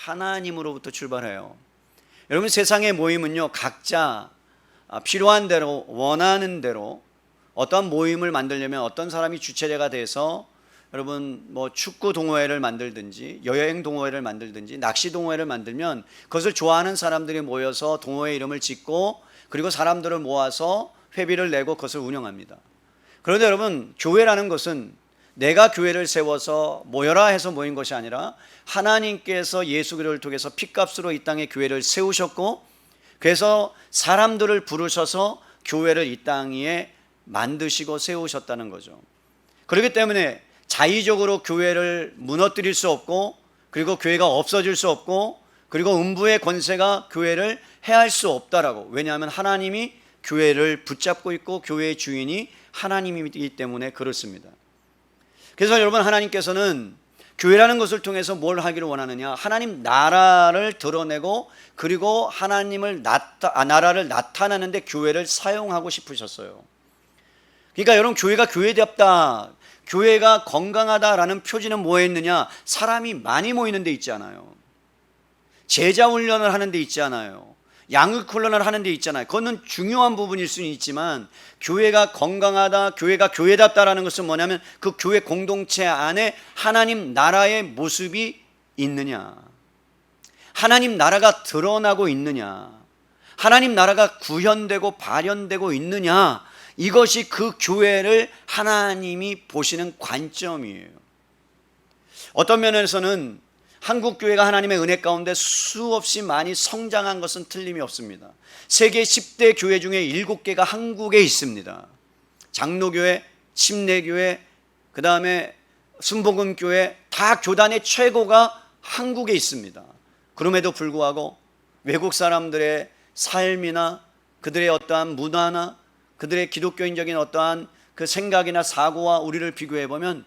하나님으로부터 출발해요. 여러분, 세상의 모임은요, 각자 필요한 대로 원하는 대로 어떤 모임을 만들려면 어떤 사람이 주체자가 돼서 여러분 뭐 축구 동호회를 만들든지 여행 동호회를 만들든지 낚시 동호회를 만들면 그것을 좋아하는 사람들이 모여서 동호회 이름을 짓고 그리고 사람들을 모아서 회비를 내고 그것을 운영합니다. 그런데 여러분, 교회라는 것은 내가 교회를 세워서 모여라 해서 모인 것이 아니라 하나님께서 예수 그리스도를 통해서 핏값으로 이 땅에 교회를 세우셨고, 그래서 사람들을 부르셔서 교회를 이 땅 위에 만드시고 세우셨다는 거죠. 그렇기 때문에 자의적으로 교회를 무너뜨릴 수 없고, 그리고 교회가 없어질 수 없고, 그리고 음부의 권세가 교회를 해할 수 없다라고. 왜냐하면 하나님이 교회를 붙잡고 있고 교회의 주인이 하나님이기 때문에 그렇습니다. 그래서 여러분, 하나님께서는 교회라는 것을 통해서 뭘 하기를 원하느냐? 하나님 나라를 드러내고 그리고 하나님을 나라를 나타내는데 교회를 사용하고 싶으셨어요. 그러니까 여러분, 교회가 교회답다, 교회가 건강하다라는 표지는 뭐에 있느냐? 사람이 많이 모이는 데 있잖아요. 제자 훈련을 하는 데 있잖아요. 양육 훈련을 하는 데 있잖아요. 그거는 중요한 부분일 수는 있지만, 교회가 건강하다, 교회가 교회답다라는 것은 뭐냐면 그 교회 공동체 안에 하나님 나라의 모습이 있느냐, 하나님 나라가 드러나고 있느냐, 하나님 나라가 구현되고 발현되고 있느냐, 이것이 그 교회를 하나님이 보시는 관점이에요. 어떤 면에서는 한국 교회가 하나님의 은혜 가운데 수없이 많이 성장한 것은 틀림이 없습니다. 세계 10대 교회 중에 7개가 한국에 있습니다. 장로교회, 침례교회, 그 다음에 순복음교회, 다 교단의 최고가 한국에 있습니다. 그럼에도 불구하고 외국 사람들의 삶이나 그들의 어떠한 문화나 그들의 기독교인적인 어떠한 그 생각이나 사고와 우리를 비교해 보면,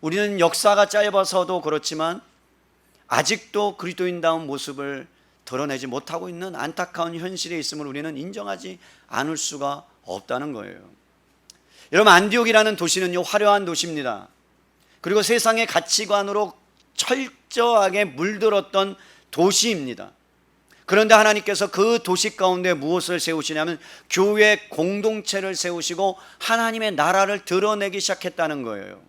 우리는 역사가 짧아서도 그렇지만 아직도 그리스도인다운 모습을 드러내지 못하고 있는 안타까운 현실에 있음을 우리는 인정하지 않을 수가 없다는 거예요. 여러분, 안디옥이라는 도시는요, 화려한 도시입니다. 그리고 세상의 가치관으로 철저하게 물들었던 도시입니다. 그런데 하나님께서 그 도시 가운데 무엇을 세우시냐면 교회 공동체를 세우시고 하나님의 나라를 드러내기 시작했다는 거예요.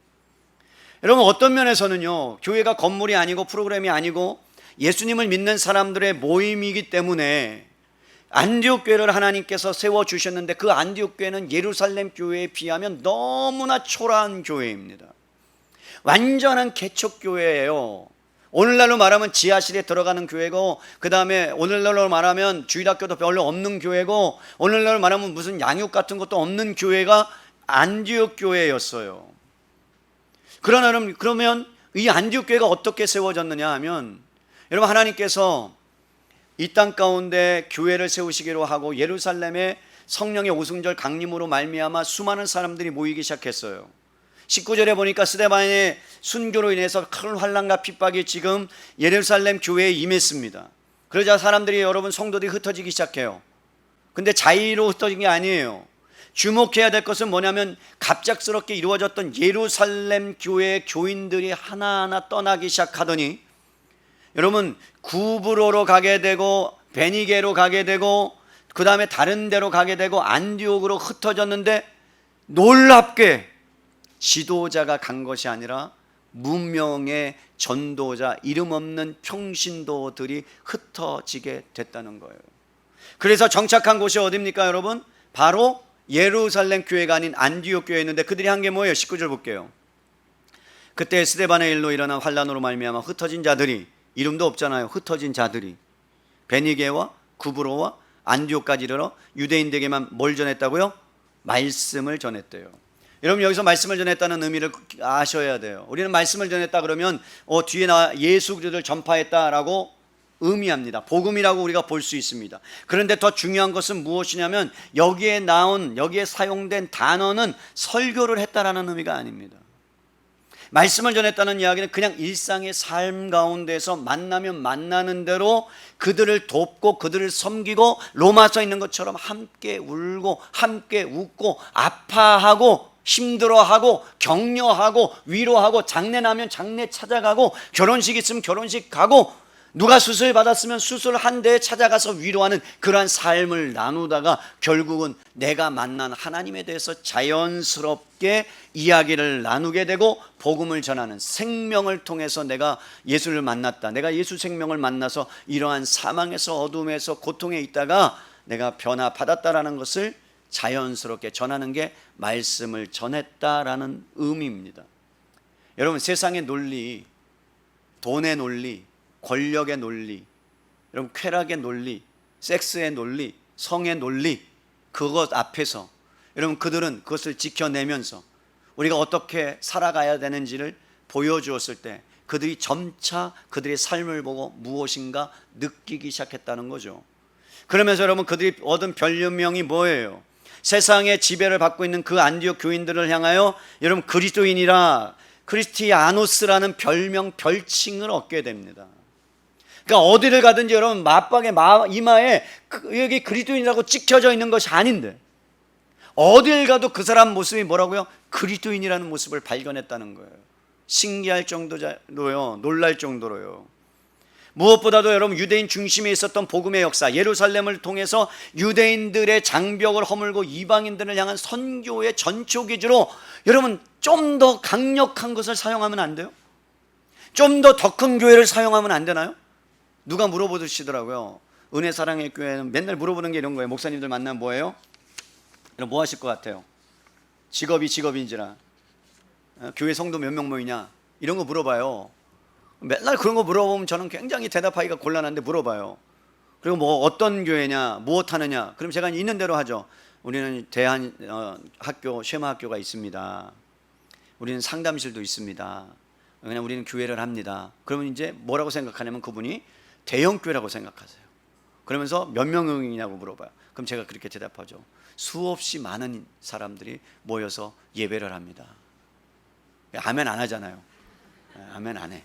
여러분, 어떤 면에서는요, 교회가 건물이 아니고 프로그램이 아니고 예수님을 믿는 사람들의 모임이기 때문에 안디옥 교회를 하나님께서 세워주셨는데, 그 안디옥 교회는 예루살렘 교회에 비하면 너무나 초라한 교회입니다. 완전한 개척교회예요. 오늘날로 말하면 지하실에 들어가는 교회고, 그 다음에 오늘날로 말하면 주일학교도 별로 없는 교회고, 오늘날로 말하면 무슨 양육 같은 것도 없는 교회가 안디옥 교회였어요. 그러면 이 안디옥 교회가 어떻게 세워졌느냐 하면, 여러분, 하나님께서 이 땅 가운데 교회를 세우시기로 하고 예루살렘에 성령의 오순절 강림으로 말미암아 수많은 사람들이 모이기 시작했어요. 19절에 보니까 스데반의 순교로 인해서 큰 환난과 핍박이 지금 예루살렘 교회에 임했습니다. 그러자 사람들이, 여러분, 성도들이 흩어지기 시작해요. 근데 자의로 흩어진 게 아니에요. 주목해야 될 것은 뭐냐면 갑작스럽게 이루어졌던 예루살렘 교회의 교인들이 하나하나 떠나기 시작하더니, 여러분, 구브로로 가게 되고 베니게로 가게 되고 그 다음에 다른 데로 가게 되고 안디옥으로 흩어졌는데, 놀랍게 지도자가 간 것이 아니라 무명의 전도자, 이름 없는 평신도들이 흩어지게 됐다는 거예요. 그래서 정착한 곳이 어디입니까, 여러분? 바로 예루살렘 교회가 아닌 안디옥 교회였는데, 그들이 한 게 뭐예요? 19절 볼게요. 그때 스데반의 일로 일어난 환난으로 말미암아 흩어진 자들이, 이름도 없잖아요. 흩어진 자들이 베니게와 구브로와 안디옥까지 이르러 유대인들에게만 뭘 전했다고요? 말씀을 전했대요. 여러분, 여기서 말씀을 전했다는 의미를 아셔야 돼요. 우리는 말씀을 전했다 그러면 뒤에 나 예수 그리스도를 전파했다라고 의미합니다. 복음이라고 우리가 볼 수 있습니다. 그런데 더 중요한 것은 무엇이냐면, 여기에 사용된 단어는 설교를 했다라는 의미가 아닙니다. 말씀을 전했다는 이야기는 그냥 일상의 삶 가운데서 만나면 만나는 대로 그들을 돕고 그들을 섬기고, 로마서에 있는 것처럼 함께 울고 함께 웃고 아파하고 힘들어하고 격려하고 위로하고, 장례 나면 장례 찾아가고 결혼식 있으면 결혼식 가고, 누가 수술 받았으면 수술한 데에 찾아가서 위로하는 그러한 삶을 나누다가 결국은 내가 만난 하나님에 대해서 자연스럽게 이야기를 나누게 되고 복음을 전하는, 생명을 통해서 내가 예수를 만났다, 내가 예수 생명을 만나서 이러한 사망에서 어둠에서 고통에 있다가 내가 변화받았다라는 것을 자연스럽게 전하는 게 말씀을 전했다라는 의미입니다. 여러분, 세상의 논리, 돈의 논리, 권력의 논리, 여러분 쾌락의 논리, 섹스의 논리, 성의 논리, 그것 앞에서 여러분 그들은 그것을 지켜내면서 우리가 어떻게 살아가야 되는지를 보여주었을 때 그들이 점차 그들의 삶을 보고 무엇인가 느끼기 시작했다는 거죠. 그러면서 여러분 그들이 얻은 별명이 뭐예요? 세상의 지배를 받고 있는 그 안디옥 교인들을 향하여 여러분 그리스도인이라, 크리스티아노스라는 별칭을 얻게 됩니다. 그러니까 어디를 가든지 여러분 맞박에 이마에 여기 그리스도인이라고 찍혀져 있는 것이 아닌데 어딜 가도 그 사람 모습이 뭐라고요? 그리스도인이라는 모습을 발견했다는 거예요. 신기할 정도로요, 놀랄 정도로요. 무엇보다도 여러분 유대인 중심에 있었던 복음의 역사, 예루살렘을 통해서 유대인들의 장벽을 허물고 이방인들을 향한 선교의 전초기지로 여러분 좀 더 강력한 것을 사용하면 안 돼요? 좀 더 큰 교회를 사용하면 안 되나요? 누가 물어보시더라고요. 은혜 사랑의 교회는 맨날 물어보는 게 이런 거예요. 목사님들 만나면 뭐예요? 여러분 뭐 하실 것 같아요? 직업인지라 교회 성도 몇 명 모이냐 이런 거 물어봐요. 맨날 그런 거 물어보면 저는 굉장히 대답하기가 곤란한데 물어봐요. 그리고 뭐 어떤 교회냐, 무엇 하느냐, 그럼 제가 있는 대로 하죠. 우리는 대한 학교, 쉐마 학교가 있습니다. 우리는 상담실도 있습니다. 그냥 우리는 교회를 합니다. 그러면 이제 뭐라고 생각하냐면 그분이 대형 교회라고 생각하세요. 그러면서 몇 명이냐고 물어봐요. 그럼 제가 그렇게 대답하죠. 수없이 많은 사람들이 모여서 예배를 합니다. 아멘 안 하잖아요. 아멘 안 해.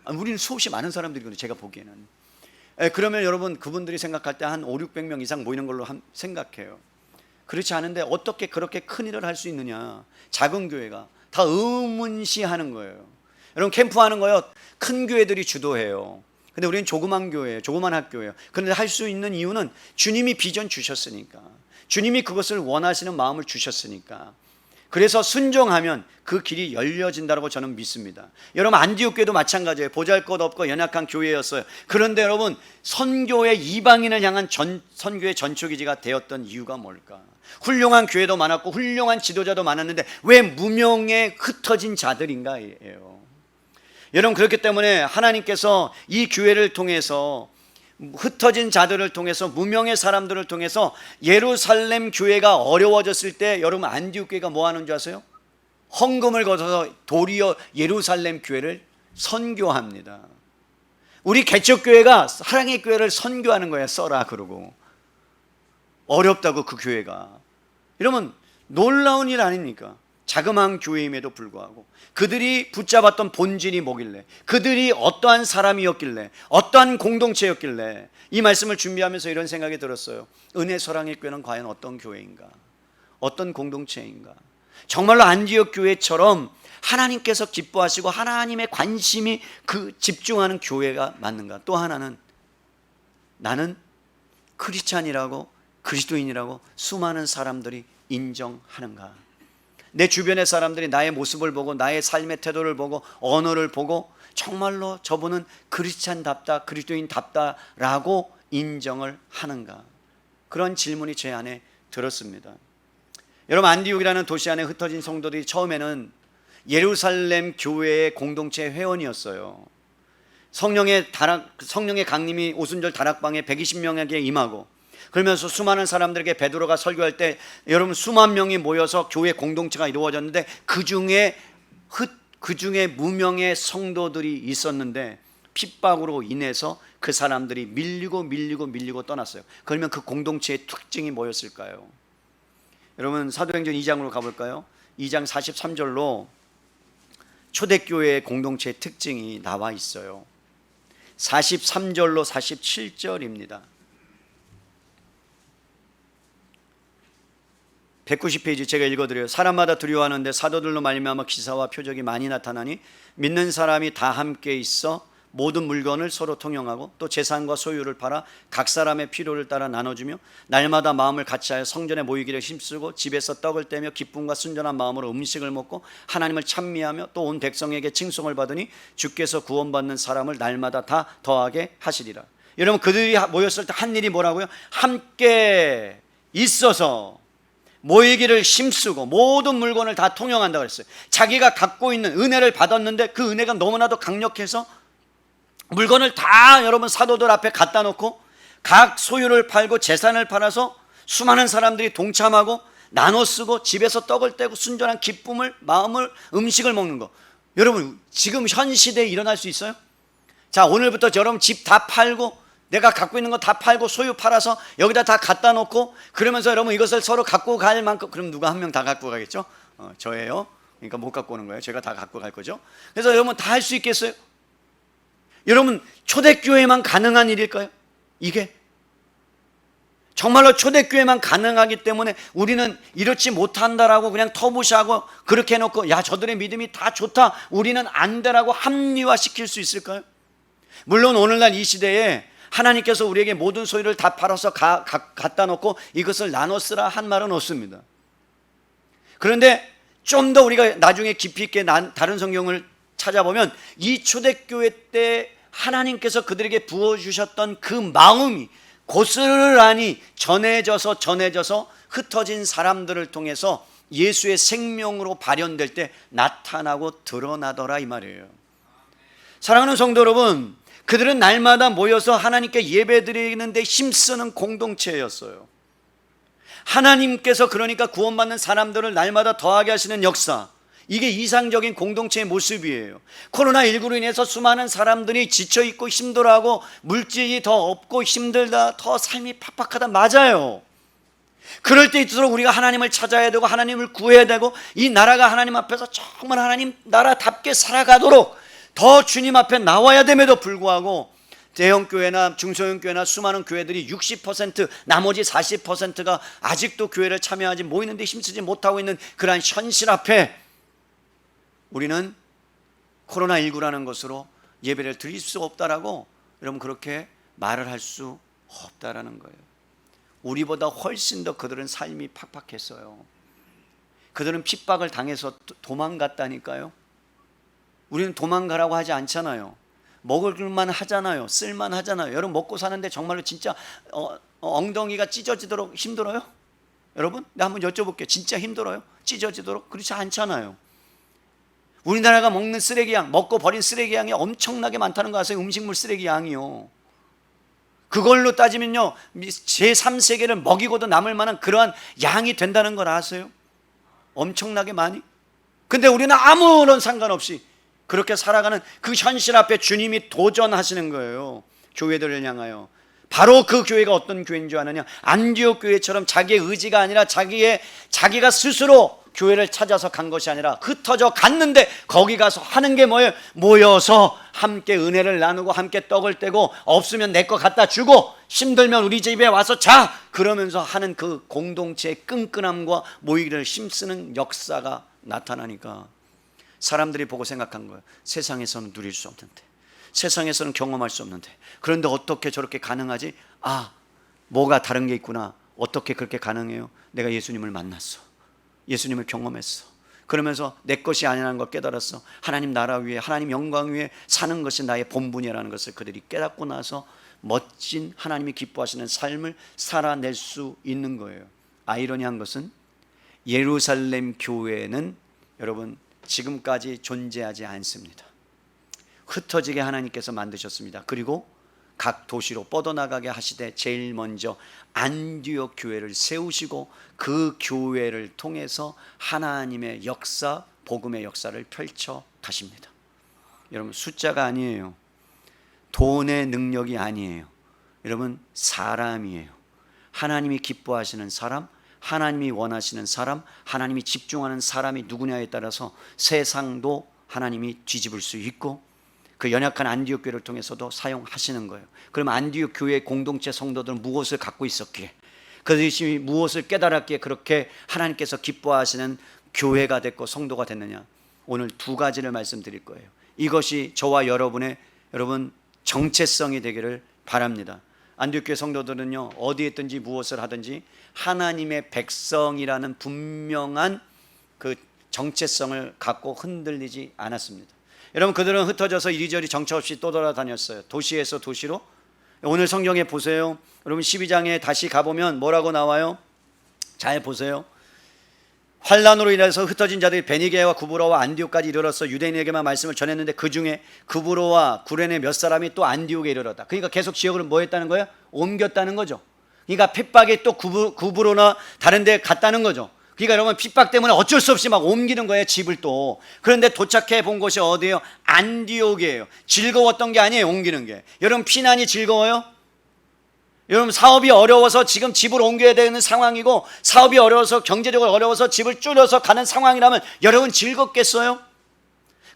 우리는 수없이 많은 사람들이거든요. 제가 보기에는. 그러면 여러분 그분들이 생각할 때 한 500~600명 이상 모이는 걸로 생각해요. 그렇지 않은데 어떻게 그렇게 큰 일을 할 수 있느냐. 작은 교회가 다 의문시하는 거예요. 여러분 캠프하는 거요, 큰 교회들이 주도해요. 근데 우리는 조그만 교회예요. 조그만 학교예요. 그런데 할 수 있는 이유는 주님이 비전 주셨으니까, 주님이 그것을 원하시는 마음을 주셨으니까. 그래서 순종하면 그 길이 열려진다고 저는 믿습니다. 여러분 안디옥 교회도 마찬가지예요. 보잘것없고 연약한 교회였어요. 그런데 여러분 선교의 이방인을 향한 선교의 전초기지가 되었던 이유가 뭘까? 훌륭한 교회도 많았고 훌륭한 지도자도 많았는데 왜 무명에 흩어진 자들인가예요. 여러분 그렇기 때문에 하나님께서 이 교회를 통해서, 흩어진 자들을 통해서, 무명의 사람들을 통해서 예루살렘 교회가 어려워졌을 때 여러분 안디옥 교회가 뭐 하는 줄 아세요? 헌금을 걷어서 도리어 예루살렘 교회를 선교합니다. 우리 개척교회가 사랑의 교회를 선교하는 거예요. 써라 그러고. 어렵다고 그 교회가. 여러분 놀라운 일 아닙니까? 자그마한 교회임에도 불구하고 그들이 붙잡았던 본질이 뭐길래, 그들이 어떠한 사람이었길래, 어떠한 공동체였길래, 이 말씀을 준비하면서 이런 생각이 들었어요. 은혜 사랑의 교회는 과연 어떤 교회인가, 어떤 공동체인가. 정말로 안디옥 교회처럼 하나님께서 기뻐하시고 하나님의 관심이 집중하는 교회가 맞는가. 또 하나는 나는 크리스찬이라고, 그리스도인이라고 수많은 사람들이 인정하는가. 내 주변의 사람들이 나의 모습을 보고 나의 삶의 태도를 보고 언어를 보고 정말로 저분은 크리스찬답다, 그리스도인답다라고 인정을 하는가. 그런 질문이 제 안에 들었습니다. 여러분 안디옥이라는 도시 안에 흩어진 성도들이 처음에는 예루살렘 교회의 공동체 회원이었어요. 성령의 강림이 오순절 다락방에 120명에게 임하고, 그러면서 수많은 사람들에게 베드로가 설교할 때 여러분 수만 명이 모여서 교회 공동체가 이루어졌는데 그 중에 무명의 성도들이 있었는데 핍박으로 인해서 그 사람들이 밀리고 떠났어요. 그러면 그 공동체의 특징이 뭐였을까요? 여러분 사도행전 2장으로 가볼까요? 2장 43절로 초대교회의 공동체의 특징이 나와 있어요. 43절로 47절입니다. 190페이지 제가 읽어드려요. 사람마다 두려워하는데 사도들로 말미암아 기사와 표적이 많이 나타나니 믿는 사람이 다 함께 있어 모든 물건을 서로 통용하고 또 재산과 소유를 팔아 각 사람의 필요를 따라 나눠주며 날마다 마음을 같이하여 성전에 모이기를 힘쓰고 집에서 떡을 떼며 기쁨과 순전한 마음으로 음식을 먹고 하나님을 찬미하며 또 온 백성에게 칭송을 받으니 주께서 구원받는 사람을 날마다 다 더하게 하시리라. 여러분, 그들이 모였을 때 한 일이 뭐라고요? 함께 있어서 모이기를 힘쓰고 모든 물건을 다 통용한다고 그랬어요. 자기가 갖고 있는 은혜를 받았는데 그 은혜가 너무나도 강력해서 물건을 다 여러분 사도들 앞에 갖다 놓고 각 소유를 팔고 재산을 팔아서 수많은 사람들이 동참하고 나눠 쓰고 집에서 떡을 떼고 순전한 기쁨을, 마음을, 음식을 먹는 거. 여러분, 지금 현 시대에 일어날 수 있어요? 자, 오늘부터 여러분 집 다 팔고 내가 갖고 있는 거 다 팔고 소유 팔아서 여기다 다 갖다 놓고 그러면서 여러분 이것을 서로 갖고 갈 만큼, 그럼 누가 한 명 다 갖고 가겠죠? 저예요. 그러니까 못 갖고 오는 거예요. 제가 다 갖고 갈 거죠. 그래서 여러분 다 할 수 있겠어요? 여러분, 초대교회만 가능한 일일까요? 이게 정말로 초대교회만 가능하기 때문에 우리는 이렇지 못한다라고 그냥 터부시하고 그렇게 해놓고 야, 저들의 믿음이 다 좋다, 우리는 안 되라고 합리화시킬 수 있을까요? 물론 오늘날 이 시대에 하나님께서 우리에게 모든 소유를 다 팔아서 갖다 놓고 이것을 나눠 쓰라 한 말은 없습니다. 그런데 좀 더 우리가 나중에 깊이 있게 다른 성경을 찾아보면 이 초대교회 때 하나님께서 그들에게 부어주셨던 그 마음이 고스란히 전해져서 흩어진 사람들을 통해서 예수의 생명으로 발현될 때 나타나고 드러나더라, 이 말이에요. 사랑하는 성도 여러분, 그들은 날마다 모여서 하나님께 예배드리는 데 힘쓰는 공동체였어요. 하나님께서 그러니까 구원받는 사람들을 날마다 더하게 하시는 역사, 이게 이상적인 공동체의 모습이에요. 코로나19로 인해서 수많은 사람들이 지쳐있고 힘들어하고 물질이 더 없고 힘들다, 더 삶이 팍팍하다, 맞아요. 그럴 때일수록 우리가 하나님을 찾아야 되고 하나님을 구해야 되고 이 나라가 하나님 앞에서 정말 하나님 나라답게 살아가도록 더 주님 앞에 나와야 됨에도 불구하고 대형교회나 중소형교회나 수많은 교회들이 60%, 나머지 40%가 아직도 교회를 참여하지, 모이는데 힘쓰지 못하고 있는 그러한 현실 앞에 우리는 코로나19라는 것으로 예배를 드릴 수 없다라고 여러분 그렇게 말을 할 수 없다라는 거예요. 우리보다 훨씬 더 그들은 삶이 팍팍했어요. 그들은 핍박을 당해서 도망갔다니까요. 우리는 도망가라고 하지 않잖아요. 먹을만 하잖아요. 쓸만 하잖아요. 여러분, 먹고 사는데 정말로 진짜 엉덩이가 찢어지도록 힘들어요? 여러분, 내가 한번 여쭤볼게요. 진짜 힘들어요? 찢어지도록? 그렇지 않잖아요. 우리나라가 먹는 쓰레기 양, 먹고 버린 쓰레기 양이 엄청나게 많다는 거 아세요? 음식물 쓰레기 양이요. 그걸로 따지면요, 제3세계를 먹이고도 남을 만한 그러한 양이 된다는 걸 아세요? 엄청나게 많이. 근데 우리는 아무런 상관없이 그렇게 살아가는 그 현실 앞에 주님이 도전하시는 거예요. 교회들을 향하여. 바로 그 교회가 어떤 교회인 줄 아느냐? 안디옥 교회처럼 자기의 의지가 아니라 자기가 스스로 교회를 찾아서 간 것이 아니라 흩어져 갔는데 거기 가서 하는 게 뭐예요? 모여서 함께 은혜를 나누고 함께 떡을 떼고 없으면 내 거 갖다 주고 힘들면 우리 집에 와서 자, 그러면서 하는 그 공동체의 끈끈함과 모이기를 힘쓰는 역사가 나타나니까 사람들이 보고 생각한 거예요. 세상에서는 누릴 수 없는데, 세상에서는 경험할 수 없는데, 그런데 어떻게 저렇게 가능하지? 아, 뭐가 다른 게 있구나. 어떻게 그렇게 가능해요? 내가 예수님을 만났어. 예수님을 경험했어. 그러면서 내 것이 아니라는 걸 깨달았어. 하나님 나라 위에, 하나님 영광 위에 사는 것이 나의 본분이라는 것을 그들이 깨닫고 나서 멋진 하나님이 기뻐하시는 삶을 살아낼 수 있는 거예요. 아이러니한 것은 예루살렘 교회는 여러분 지금까지 존재하지 않습니다. 흩어지게 하나님께서 만드셨습니다. 그리고 각 도시로 뻗어나가게 하시되 제일 먼저 안디옥 교회를 세우시고 그 교회를 통해서 하나님의 역사, 복음의 역사를 펼쳐 가십니다. 여러분, 숫자가 아니에요. 돈의 능력이 아니에요. 여러분, 사람이에요. 하나님이 기뻐하시는 사람, 하나님이 원하시는 사람, 하나님이 집중하는 사람이 누구냐에 따라서 세상도 하나님이 뒤집을 수 있고 그 연약한 안디옥 교회를 통해서도 사용하시는 거예요. 그럼 안디옥 교회 공동체 성도들은 무엇을 갖고 있었기에, 그것이 무엇을 깨달았기에 그렇게 하나님께서 기뻐하시는 교회가 됐고 성도가 됐느냐? 오늘 두 가지를 말씀드릴 거예요. 이것이 저와 여러분의 여러분 정체성이 되기를 바랍니다. 안디옥교회 성도들은요, 어디에 있든지 무엇을 하든지 하나님의 백성이라는 분명한 그 정체성을 갖고 흔들리지 않았습니다. 여러분, 그들은 흩어져서 이리저리 정처 없이 또 돌아다녔어요. 도시에서 도시로. 오늘 성경에 보세요. 여러분 12장에 다시 가보면 뭐라고 나와요? 잘 보세요. 환난으로 인해서 흩어진 자들이 베니게와 구브로와 안디옥까지 이르러서 유대인에게만 말씀을 전했는데 그 중에 구브로와 구레네 몇 사람이 또 안디옥에 이르렀다. 그러니까 계속 지역을 뭐 했다는 거예요? 옮겼다는 거죠. 그러니까 핍박이 또 구브로나 다른 데 갔다는 거죠. 그러니까 여러분 핍박 때문에 어쩔 수 없이 막 옮기는 거예요, 집을 또. 그런데 도착해 본 곳이 어디예요? 안디옥이에요. 즐거웠던 게 아니에요, 옮기는 게. 여러분 피난이 즐거워요? 여러분 사업이 어려워서 지금 집을 옮겨야 되는 상황이고, 사업이 어려워서 경제적으로 어려워서 집을 줄여서 가는 상황이라면 여러분 즐겁겠어요?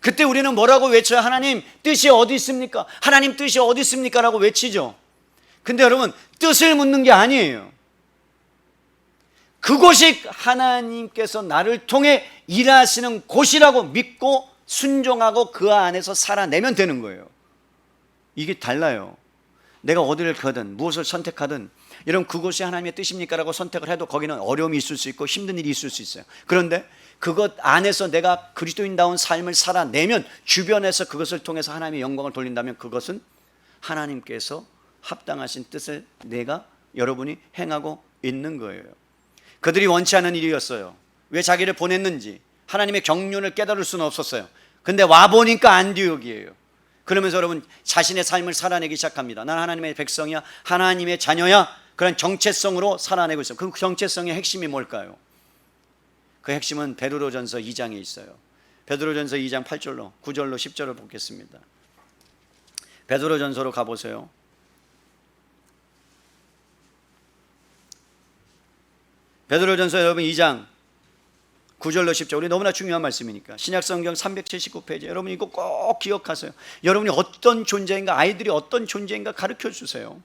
그때 우리는 뭐라고 외쳐요? 하나님 뜻이 어디 있습니까? 하나님 뜻이 어디 있습니까? 라고 외치죠. 근데 여러분 뜻을 묻는 게 아니에요. 그곳이 하나님께서 나를 통해 일하시는 곳이라고 믿고 순종하고 그 안에서 살아내면 되는 거예요. 이게 달라요. 내가 어디를 가든 무엇을 선택하든 여러분 그것이 하나님의 뜻입니까? 라고 선택을 해도 거기는 어려움이 있을 수 있고 힘든 일이 있을 수 있어요. 그런데 그것 안에서 내가 그리스도인다운 삶을 살아내면 주변에서 그것을 통해서 하나님의 영광을 돌린다면 그것은 하나님께서 합당하신 뜻을 내가 여러분이 행하고 있는 거예요. 그들이 원치 않은 일이었어요. 왜 자기를 보냈는지 하나님의 경륜을 깨달을 수는 없었어요. 근데 와보니까 안디옥이에요. 그러면서 여러분 자신의 삶을 살아내기 시작합니다. 난 하나님의 백성이야, 하나님의 자녀야. 그런 정체성으로 살아내고 있어요. 그 정체성의 핵심이 뭘까요? 그 핵심은 베드로전서 2장에 있어요. 베드로전서 2장 8절로 9절로 10절을 보겠습니다. 베드로전서로 가보세요. 베드로전서 여러분 2장 9절로 10절, 우리 너무나 중요한 말씀이니까 신약성경 379페이지 여러분 이거 꼭 기억하세요. 여러분이 어떤 존재인가, 아이들이 어떤 존재인가 가르쳐 주세요.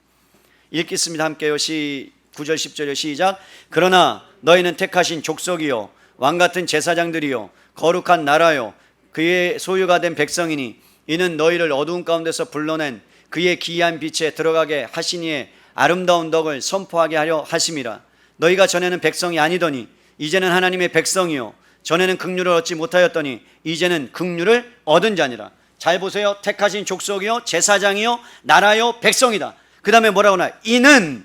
읽겠습니다. 함께요. 9절 10절요. 시작. 그러나 너희는 택하신 족속이요 왕같은 제사장들이요 거룩한 나라요 그의 소유가 된 백성이니 이는 너희를 어두운 가운데서 불러낸 그의 기이한 빛에 들어가게 하시니에 아름다운 덕을 선포하게 하려 하심이라. 너희가 전에는 백성이 아니더니 이제는 하나님의 백성이요 전에는 긍휼을 얻지 못하였더니 이제는 긍휼을 얻은 자니라. 잘 보세요. 택하신 족속이요 제사장이요 나라요 백성이다. 그 다음에 뭐라고 하나? 이는.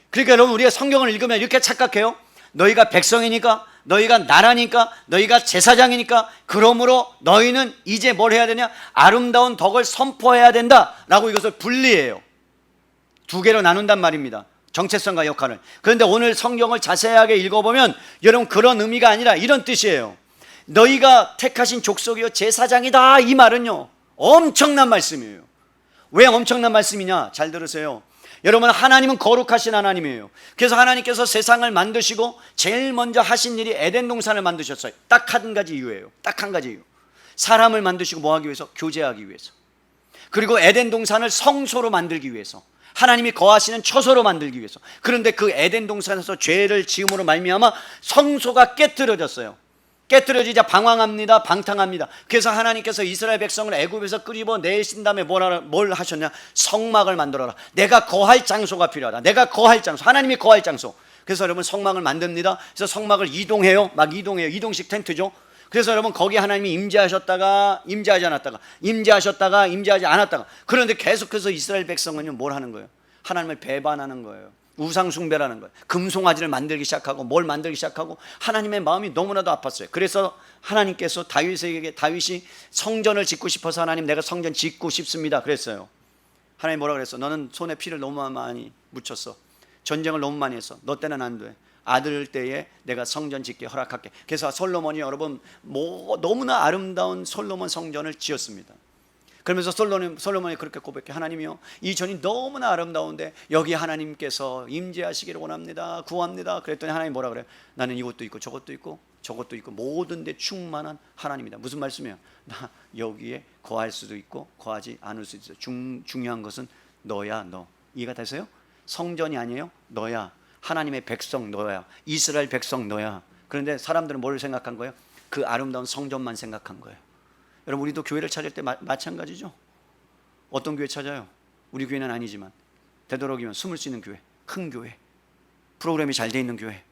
그러니까 여러분 우리가 성경을 읽으면 이렇게 착각해요. 너희가 백성이니까, 너희가 나라니까, 너희가 제사장이니까 그러므로 너희는 이제 뭘 해야 되냐? 아름다운 덕을 선포해야 된다라고 이것을 분리해요. 두 개로 나눈단 말입니다. 정체성과 역할을. 그런데 오늘 성경을 자세하게 읽어보면 여러분 그런 의미가 아니라 이런 뜻이에요. 너희가 택하신 족속이요 제사장이다. 이 말은요 엄청난 말씀이에요. 왜 엄청난 말씀이냐? 잘 들으세요. 여러분 하나님은 거룩하신 하나님이에요. 그래서 하나님께서 세상을 만드시고 제일 먼저 하신 일이 에덴 동산을 만드셨어요. 딱 한 가지 이유예요. 딱 한 가지 이유. 사람을 만드시고 뭐 하기 위해서? 교제하기 위해서. 그리고 에덴 동산을 성소로 만들기 위해서, 하나님이 거하시는 처소로 만들기 위해서. 그런데 그 에덴 동산에서 죄를 지음으로 말미암아 성소가 깨트려졌어요. 깨트려지자 방황합니다. 방탕합니다. 그래서 하나님께서 이스라엘 백성을 애굽에서 끌어내신 내신 다음에 뭘 하셨냐? 성막을 만들어라. 내가 거할 장소가 필요하다. 내가 거할 장소, 하나님이 거할 장소. 그래서 여러분 성막을 만듭니다. 그래서 성막을 이동해요. 막 이동해요. 이동식 텐트죠. 그래서 여러분 거기 하나님이 임재하셨다가 임재하지 않았다가, 임재하셨다가 임재하지 않았다가. 그런데 계속해서 이스라엘 백성은요 뭘 하는 거예요? 하나님을 배반하는 거예요. 우상 숭배라는 거예요. 금송아지를 만들기 시작하고 뭘 만들기 시작하고 하나님의 마음이 너무나도 아팠어요. 그래서 하나님께서 다윗이 성전을 짓고 싶어서 하나님 내가 성전 짓고 싶습니다 그랬어요. 하나님 뭐라 그랬어? 너는 손에 피를 너무 많이 묻혔어. 전쟁을 너무 많이 했어. 너 때는 안 돼. 아들 때에 내가 성전 짓게 허락할게. 그래서 솔로몬이 여러분 너무나 아름다운 솔로몬 성전을 지었습니다. 그러면서 솔로몬이 그렇게 고백해. 하나님이요 이 전이 너무나 아름다운데 여기 하나님께서 임재하시기를 원합니다. 구합니다. 그랬더니 하나님 뭐라 그래요? 나는 이것도 있고 저것도 있고 저것도 있고 모든 데 충만한 하나님이다. 무슨 말씀이에요? 나 여기에 거할 수도 있고 거하지 않을 수도 있어. 중요한 것은 너야. 너 이해가 되세요? 성전이 아니에요. 너야. 하나님의 백성 너야. 이스라엘 백성 너야. 그런데 사람들은 뭘 생각한 거예요? 그 아름다운 성전만 생각한 거예요. 여러분 우리도 교회를 찾을 때 마찬가지죠. 어떤 교회 찾아요? 우리 교회는 아니지만 되도록이면 숨을 수 있는 교회, 큰 교회, 프로그램이 잘 돼 있는 교회,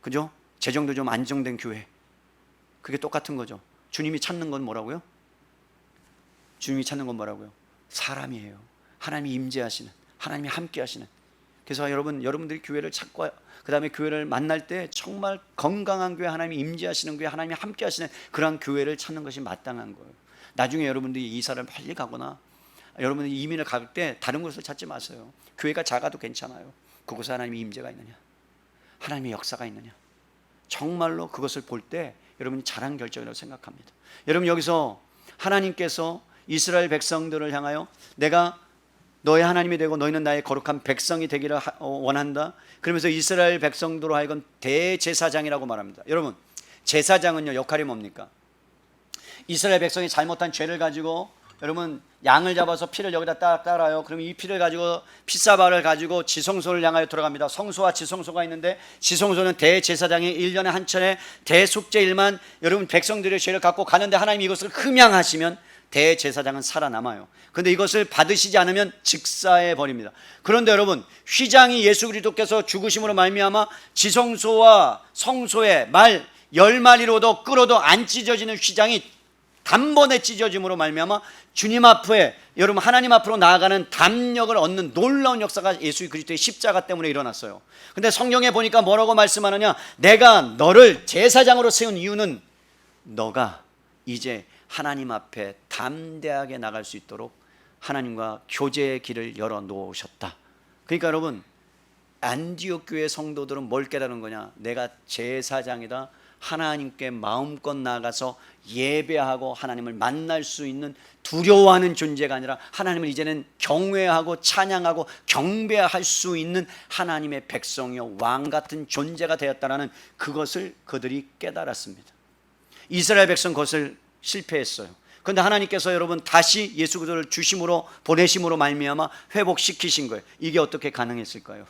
그죠? 재정도 좀 안정된 교회. 그게 똑같은 거죠. 주님이 찾는 건 뭐라고요? 주님이 찾는 건 뭐라고요? 사람이에요. 하나님이 임재하시는, 하나님이 함께 하시는. 그래서 여러분들이 교회를 찾고 그 다음에 교회를 만날 때 정말 건강한 교회, 하나님이 임재하시는 교회, 하나님이 함께 하시는 그런 교회를 찾는 것이 마땅한 거예요. 나중에 여러분들이 이사를 빨리 가거나 여러분들이 이민을 갈 때 다른 곳을 찾지 마세요. 교회가 작아도 괜찮아요. 그곳에 하나님의 임재가 있느냐, 하나님의 역사가 있느냐, 정말로 그것을 볼 때 여러분이 잘한 결정이라고 생각합니다. 여러분, 여기서 하나님께서 이스라엘 백성들을 향하여 내가 너의 하나님이 되고 너희는 나의 거룩한 백성이 되기를 원한다. 그러면서 이스라엘 백성들로 하여금 대제사장이라고 말합니다. 여러분, 제사장은요, 역할이 뭡니까? 이스라엘 백성이 잘못한 죄를 가지고 여러분 양을 잡아서 피를 여기다 딱 따라요. 그러면 이 피를 가지고 피사발을 가지고 지성소를 향하여 들어갑니다. 성소와 지성소가 있는데 지성소는 대제사장이 1년에 한 차례 대속죄일만 여러분 백성들의 죄를 갖고 가는데 하나님이 이것을 흠양하시면 대제사장은 살아남아요. 그런데 이것을 받으시지 않으면 직사해 버립니다. 그런데 여러분, 휘장이 예수 그리스도께서 죽으심으로 말미암아 지성소와 성소의 말 10마리로도 끌어도 안 찢어지는 휘장이 단번에 찢어짐으로 말미암아 주님 앞에 여러분 하나님 앞으로 나아가는 담력을 얻는 놀라운 역사가 예수 그리스도의 십자가 때문에 일어났어요. 근데 성경에 보니까 뭐라고 말씀하느냐, 내가 너를 제사장으로 세운 이유는 너가 이제 하나님 앞에 담대하게 나갈 수 있도록 하나님과 교제의 길을 열어 놓으셨다. 그러니까 여러분, 안디옥 교회 성도들은 뭘 깨달은 거냐, 내가 제사장이다. 하나님께 마음껏 나가서 예배하고 하나님을 만날 수 있는, 두려워하는 존재가 아니라 하나님을 이제는 경외하고 찬양하고 경배할 수 있는 하나님의 백성이요 왕 같은 존재가 되었다라는 그것을 그들이 깨달았습니다. 이스라엘 백성 그것을 실패했어요. 그런데 하나님께서 여러분 다시 예수 그리스도를 주심으로 보내심으로 말미암아 회복시키신 거예요. 이게 어떻게 가능했을까요?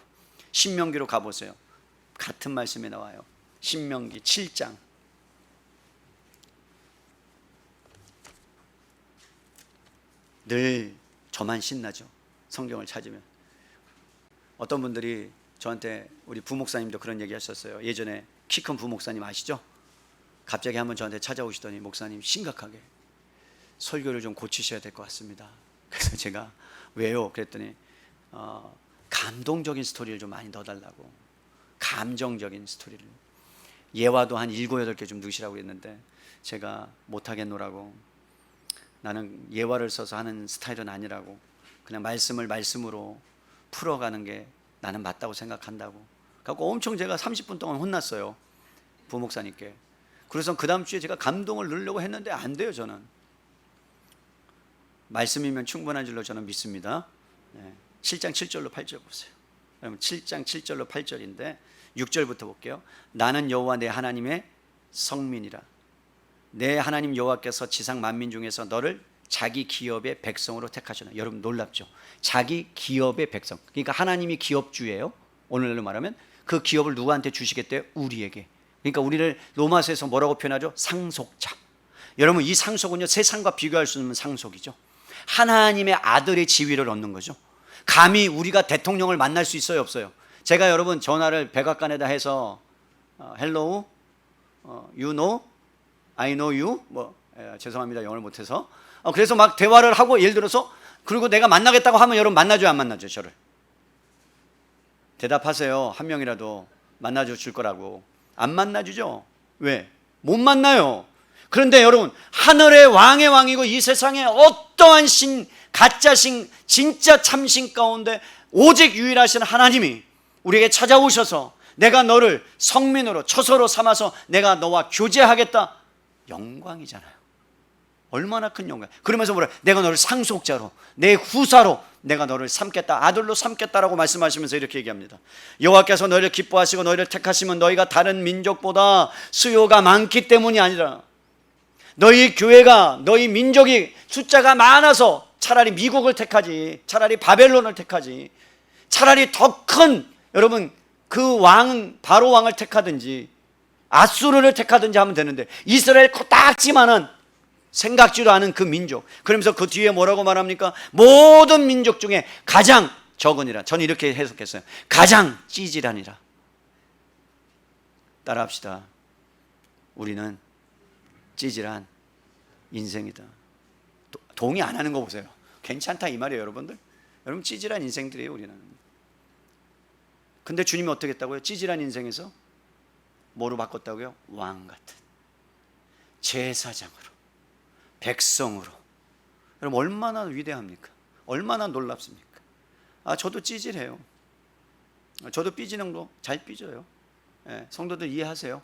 신명기로 가보세요. 같은 말씀이 나와요. 신명기 7장. 늘 저만 신나죠. 성경을 찾으면. 어떤 분들이 저한테, 우리 부목사님도 그런 얘기 하셨어요. 예전에 키 큰 부목사님 아시죠? 갑자기 한번 저한테 찾아오시더니, 목사님 심각하게 설교를 좀 고치셔야 될 것 같습니다. 그래서 제가 왜요? 그랬더니 감동적인 스토리를 좀 많이 넣어달라고. 감정적인 스토리를. 예화도 한 7, 8개 좀 넣으시라고 했는데 제가 못하겠노라고, 나는 예화를 써서 하는 스타일은 아니라고, 그냥 말씀을 말씀으로 풀어가는 게 나는 맞다고 생각한다고. 그래서 엄청 제가 30분 동안 혼났어요, 부목사님께. 그래서 그 다음 주에 제가 감동을 넣으려고 했는데 안 돼요. 저는 말씀이면 충분한 줄로 저는 믿습니다. 7장 7절로 8절 보세요. 여러분 7장 7절로 8절인데 6절부터 볼게요. 나는 여호와 내 하나님의 성민이라. 내 하나님 여호와께서 지상 만민 중에서 너를 자기 기업의 백성으로 택하셨나. 여러분 놀랍죠? 자기 기업의 백성. 그러니까 하나님이 기업주예요. 오늘날로 말하면 그 기업을 누구한테 주시겠대요? 우리에게. 그러니까 우리를 로마서에서 뭐라고 표현하죠? 상속자. 여러분 이 상속은요 세상과 비교할 수 없는 상속이죠. 하나님의 아들의 지위를 얻는 거죠. 감히 우리가 대통령을 만날 수 있어요, 없어요? 제가 여러분 전화를 백악관에다 해서 hello, you know, I know you, 죄송합니다 영어를 못해서. 그래서 막 대화를 하고, 예를 들어서 그리고 내가 만나겠다고 하면 여러분 만나줘요, 안 만나줘요? 저를 대답하세요. 한 명이라도 만나줘 줄 거라고. 안 만나주죠. 왜? 못 만나요. 그런데 여러분 하늘의 왕의 왕이고 이 세상에 어떠한 신, 가짜 신, 진짜 참신 가운데 오직 유일하신 하나님이 우리에게 찾아오셔서 내가 너를 성민으로 처소로 삼아서 내가 너와 교제하겠다. 영광이잖아요. 얼마나 큰 영광. 그러면서 뭐라, 내가 너를 상속자로, 내 후사로 내가 너를 삼겠다, 아들로 삼겠다라고 말씀하시면서 이렇게 얘기합니다. 여호와께서 너희를 기뻐하시고 너희를 택하시면 너희가 다른 민족보다 수요가 많기 때문이 아니라, 너희 교회가, 너희 민족이 숫자가 많아서 차라리 미국을 택하지, 차라리 바벨론을 택하지, 차라리 더 큰 여러분 그 왕, 바로 왕을 택하든지 아수르를 택하든지 하면 되는데, 이스라엘 코딱지만한 생각지도 않은 그 민족. 그러면서 그 뒤에 뭐라고 말합니까? 모든 민족 중에 가장 적으니라. 저는 이렇게 해석했어요. 가장 찌질하니라. 따라합시다. 우리는 찌질한 인생이다. 동의 안 하는 거 보세요. 괜찮다 이 말이에요, 여러분들. 여러분 찌질한 인생들이에요, 우리는. 근데 주님이 어떻게 했다고요? 찌질한 인생에서 뭐로 바꿨다고요? 왕 같은 제사장으로, 백성으로. 여러분 얼마나 위대합니까? 얼마나 놀랍습니까? 저도 찌질해요. 저도 삐지는 거 잘 삐져요. 성도들 이해하세요.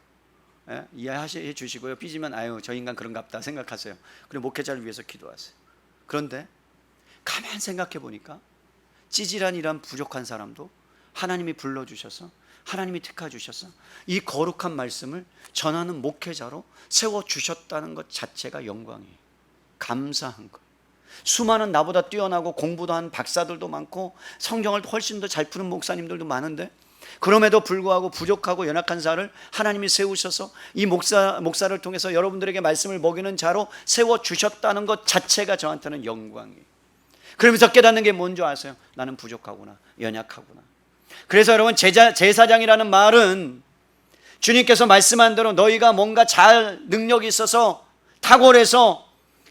이해해 주시고요. 삐지면 아유 저 인간 그런갑다 생각하세요. 그리고 목회자를 위해서 기도하세요. 그런데 가만 생각해 보니까 찌질한 이란 부족한 사람도 하나님이 불러주셔서 하나님이 택하주셔서 이 거룩한 말씀을 전하는 목회자로 세워주셨다는 것 자체가 영광이에요. 감사한 것. 수많은 나보다 뛰어나고 공부도 한 박사들도 많고 성경을 훨씬 더 잘 푸는 목사님들도 많은데 그럼에도 불구하고 부족하고 연약한 자를 하나님이 세우셔서 이 목사를 통해서 여러분들에게 말씀을 먹이는 자로 세워주셨다는 것 자체가 저한테는 영광이에요. 그러면서 깨닫는 게 뭔지 아세요? 나는 부족하구나, 연약하구나. 그래서 여러분 제사장이라는 말은 주님께서 말씀한 대로 너희가 뭔가 잘 능력이 있어서 탁월해서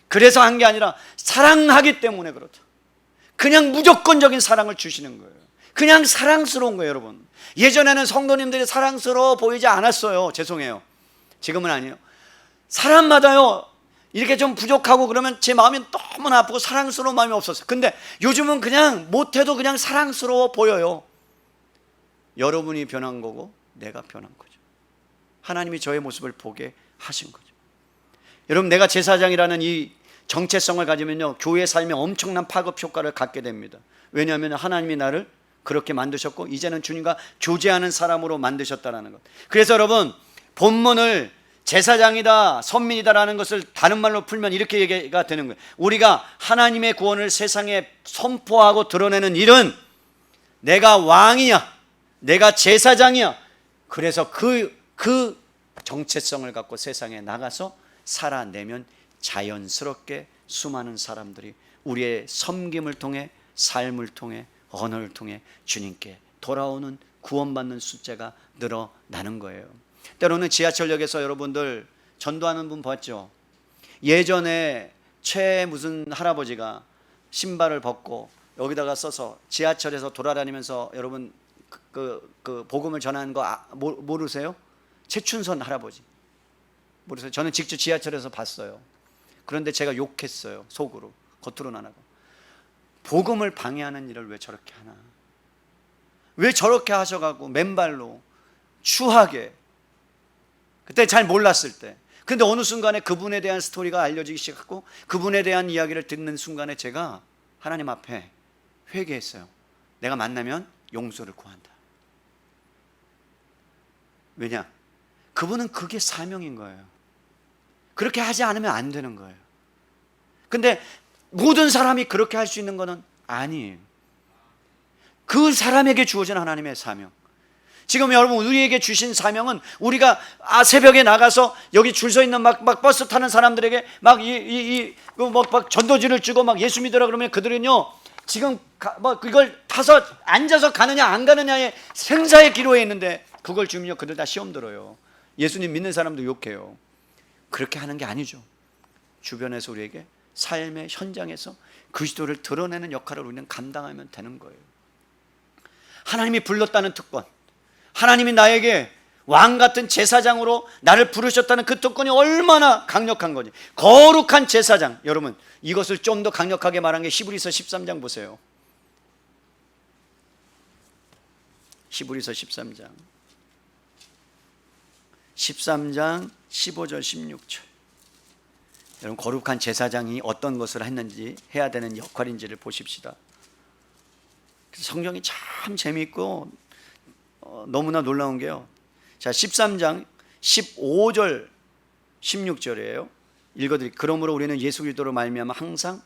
그래서 한 게 아니라 사랑하기 때문에 그렇다. 그냥 무조건적인 사랑을 주시는 거예요. 그냥 사랑스러운 거예요, 여러분. 예전에는 성도님들이 사랑스러워 보이지 않았어요. 죄송해요. 지금은 아니에요. 사람마다요 이렇게 좀 부족하고 그러면 제 마음이 너무나 아프고 사랑스러운 마음이 없었어요. 근데 요즘은 그냥 못해도 그냥 사랑스러워 보여요. 여러분이 변한 거고 내가 변한 거죠. 하나님이 저의 모습을 보게 하신 거죠. 여러분 내가 제사장이라는 이 정체성을 가지면요 교회 삶에 엄청난 파급 효과를 갖게 됩니다. 왜냐하면 하나님이 나를 그렇게 만드셨고 이제는 주님과 교제하는 사람으로 만드셨다는 것. 그래서 여러분 본문을 제사장이다 선민이다라는 것을 다른 말로 풀면 이렇게 얘기가 되는 거예요. 우리가 하나님의 구원을 세상에 선포하고 드러내는 일은 내가 왕이야, 내가 제사장이야. 그래서 그 정체성을 갖고 세상에 나가서 살아내면 자연스럽게 수많은 사람들이 우리의 섬김을 통해 삶을 통해 언어를 통해 주님께 돌아오는 구원받는 숫자가 늘어나는 거예요. 때로는 지하철역에서 여러분들 전도하는 분 봤죠? 예전에 최 무슨 할아버지가 신발을 벗고 여기다가 써서 지하철에서 돌아다니면서 여러분 그 복음을 전하는 거 모르세요? 최춘선 할아버지 모르세요? 저는 직접 지하철에서 봤어요. 그런데 제가 욕했어요. 속으로. 겉으로는 안 하고. 복음을 방해하는 일을 왜 저렇게 하나? 왜 저렇게 하셔가고 맨발로 추하게. 그때 잘 몰랐을 때. 근데 어느 순간에 그분에 대한 스토리가 알려지기 시작하고 그분에 대한 이야기를 듣는 순간에 제가 하나님 앞에 회개했어요. 내가 만나면 용서를 구한다. 왜냐? 그분은 그게 사명인 거예요. 그렇게 하지 않으면 안 되는 거예요. 근데 모든 사람이 그렇게 할 수 있는 것은 아니에요. 그 사람에게 주어진 하나님의 사명. 지금 여러분 우리에게 주신 사명은 우리가 새벽에 나가서 여기 줄 서 있는 막 버스 타는 사람들에게 막 전도지를 주고 막 예수 믿으라 그러면 그들은요 지금 그걸 타서 앉아서 가느냐 안 가느냐의 생사의 기로에 있는데 그걸 주면요 그들 다 시험 들어요. 예수님 믿는 사람도 욕해요. 그렇게 하는 게 아니죠. 주변에서 우리에게 삶의 현장에서 그리스도를 드러내는 역할을 우리는 감당하면 되는 거예요. 하나님이 불렀다는 특권, 하나님이 나에게 왕 같은 제사장으로 나를 부르셨다는 그 특권이 얼마나 강력한 거지. 거룩한 제사장. 여러분 이것을 좀 더 강력하게 말한 게 히브리서 13장 보세요. 히브리서 13장 15절 16절. 여러분 거룩한 제사장이 어떤 것을 했는지 해야 되는 역할인지를 보십시다. 성경이 참 재미있고 너무나 놀라운 게요. 자 13장 15절 16절이에요. 읽어드릴게요. 그러므로 우리는 예수 그리스도로 말미암아 항상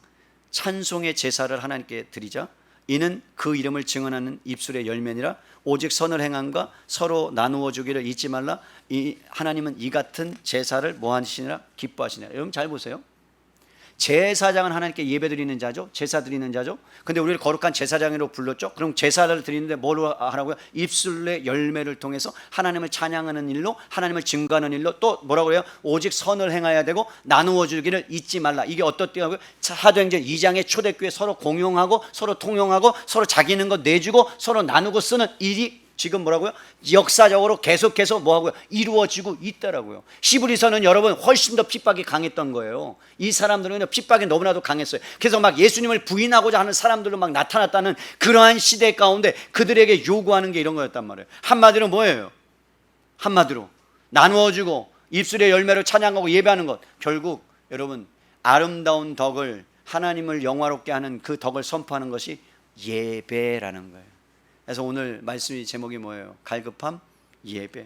찬송의 제사를 하나님께 드리자. 이는 그 이름을 증언하는 입술의 열매니라. 오직 선을 행함과 서로 나누어 주기를 잊지 말라. 하나님은 이 같은 제사를 뭐 하시니라? 기뻐하시니라. 여러분 잘 보세요. 제사장은 하나님께 예배 드리는 자죠. 제사 드리는 자죠. 근데 우리를 거룩한 제사장으로 불렀죠. 그럼 제사를 드리는데 뭘 하라고요? 입술의 열매를 통해서 하나님을 찬양하는 일로, 하나님을 증거하는 일로, 또 뭐라고 그래요? 오직 선을 행해야 되고 나누어 주기를 잊지 말라. 이게 어떻다고요? 사도행전 2장에 초대교회 서로 공용하고 서로 통용하고 서로 자기 있는 거 내주고 서로 나누고 쓰는 일이 지금 뭐라고요? 역사적으로 계속해서 뭐하고요? 이루어지고 있더라고요. 시브리서는 여러분 훨씬 더 핍박이 강했던 거예요. 이 사람들은 핍박이 너무나도 강했어요. 그래서 막 예수님을 부인하고자 하는 사람들로 막 나타났다는 그러한 시대 가운데 그들에게 요구하는 게 이런 거였단 말이에요. 한마디로 뭐예요? 한마디로 나누어주고 입술의 열매를 찬양하고 예배하는 것. 결국 여러분 아름다운 덕을, 하나님을 영화롭게 하는 그 덕을 선포하는 것이 예배라는 거예요. 그래서 오늘 말씀의 제목이 뭐예요? 갈급함, 예배.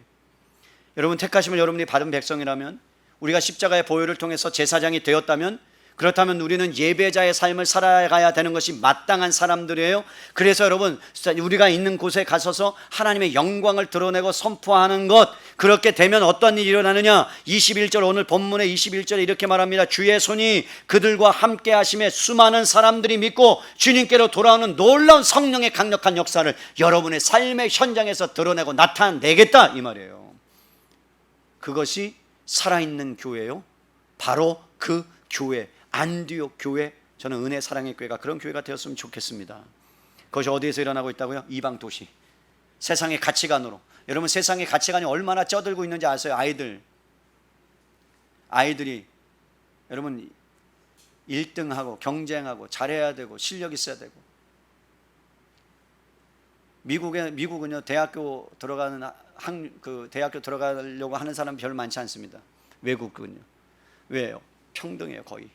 여러분 택하심을 여러분이 받은 백성이라면, 우리가 십자가의 보혈을 통해서 제사장이 되었다면, 그렇다면 우리는 예배자의 삶을 살아가야 되는 것이 마땅한 사람들이에요. 그래서 여러분 우리가 있는 곳에 가서서 하나님의 영광을 드러내고 선포하는 것, 그렇게 되면 어떤 일이 일어나느냐? 21절, 오늘 본문의 21절에 이렇게 말합니다. 주의 손이 그들과 함께 하심에 수많은 사람들이 믿고 주님께로 돌아오는 놀라운 성령의 강력한 역사를 여러분의 삶의 현장에서 드러내고 나타내겠다, 이 말이에요. 그것이 살아있는 교회요, 바로 그 교회, 안디옥 교회, 저는 은혜 사랑의 교회가 그런 교회가 되었으면 좋겠습니다. 그것이 어디에서 일어나고 있다고요? 이방 도시, 세상의 가치관으로. 여러분 세상의 가치관이 얼마나 쩌들고 있는지 아세요? 아이들이 여러분 1등하고 경쟁하고 잘해야 되고 실력 있어야 되고. 미국은요 대학교 들어가는 대학교 들어가려고 하는 사람 별 많지 않습니다. 외국은요. 왜요? 평등해요. 거의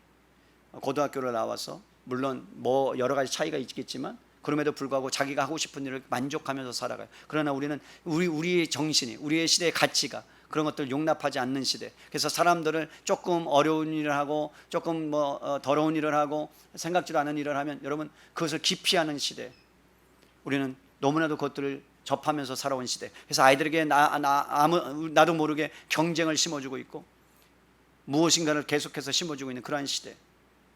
고등학교를 나와서 물론 뭐 여러 가지 차이가 있겠지만 그럼에도 불구하고 자기가 하고 싶은 일을 만족하면서 살아가요. 그러나 우리는 우리의 정신이, 우리의 시대의 가치가 그런 것들을 용납하지 않는 시대. 그래서 사람들을 조금 어려운 일을 하고 조금 더러운 일을 하고 생각지도 않은 일을 하면 여러분 그것을 기피하는 시대. 우리는 너무나도 그것들을 접하면서 살아온 시대. 그래서 아이들에게 나도 모르게 경쟁을 심어주고 있고 무엇인가를 계속해서 심어주고 있는 그러한 시대.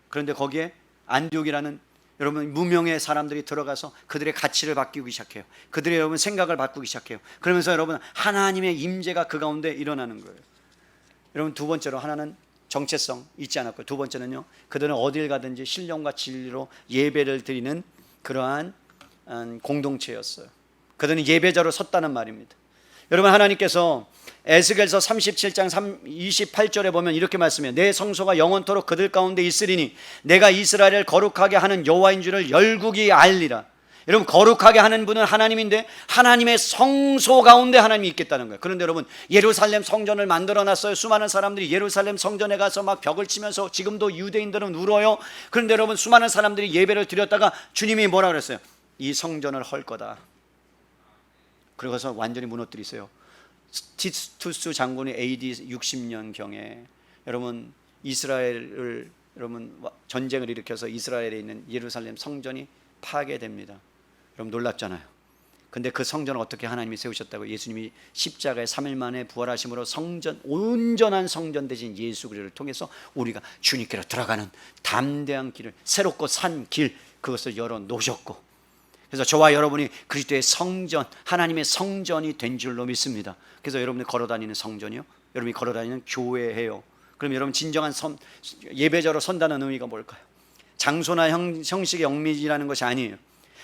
그런데 거기에 안디옥이라는 여러분 무명의 사람들이 들어가서 그들의 가치를 바꾸기 시작해요. 그들의 여러분 생각을 바꾸기 시작해요. 그러면서 여러분 하나님의 임재가 그 가운데 일어나는 거예요. 여러분 두 번째로, 하나는 정체성 잊지 않았고요. 두 번째는요, 그들은 어딜 가든지 신령과 진리로 예배를 드리는 그러한 공동체였어요. 그들은 예배자로 섰다는 말입니다. 여러분 하나님께서 에스겔서 37장 28절에 보면 이렇게 말씀해요. 내 성소가 영원토록 그들 가운데 있으리니 내가 이스라엘을 거룩하게 하는 여호와인 줄을 열국이 알리라. 여러분 거룩하게 하는 분은 하나님인데 하나님의 성소 가운데 하나님이 있겠다는 거예요. 그런데 여러분 예루살렘 성전을 만들어놨어요. 수많은 사람들이 예루살렘 성전에 가서 막 벽을 치면서 지금도 유대인들은 울어요. 그런데 여러분 수많은 사람들이 예배를 드렸다가 주님이 뭐라 그랬어요? 이 성전을 헐 거다. 그러고서 완전히 무너뜨리세요. 티투스 장군이 AD 60년경에 여러분 이스라엘을 여러분 전쟁을 일으켜서 이스라엘에 있는 예루살렘 성전이 파괴됩니다. 여러분 놀랍잖아요. 근데 그 성전을 어떻게 하나님이 세우셨다고? 예수님이 십자가에 3일 만에 부활하심으로 성전, 온전한 성전 되신 예수 그리스도를 통해서 우리가 주님께로 들어가는 담대한 길을, 새롭고 산 길, 그것을 열어 놓으셨고, 그래서 저와 여러분이 그리스도의 성전, 하나님의 성전이 된 줄로 믿습니다. 그래서 여러분이 걸어다니는 성전이요, 여러분이 걸어다니는 교회예요. 그럼 여러분 진정한 예배자로 선다는 의미가 뭘까요? 장소나 형식의 영미라는 것이 아니에요.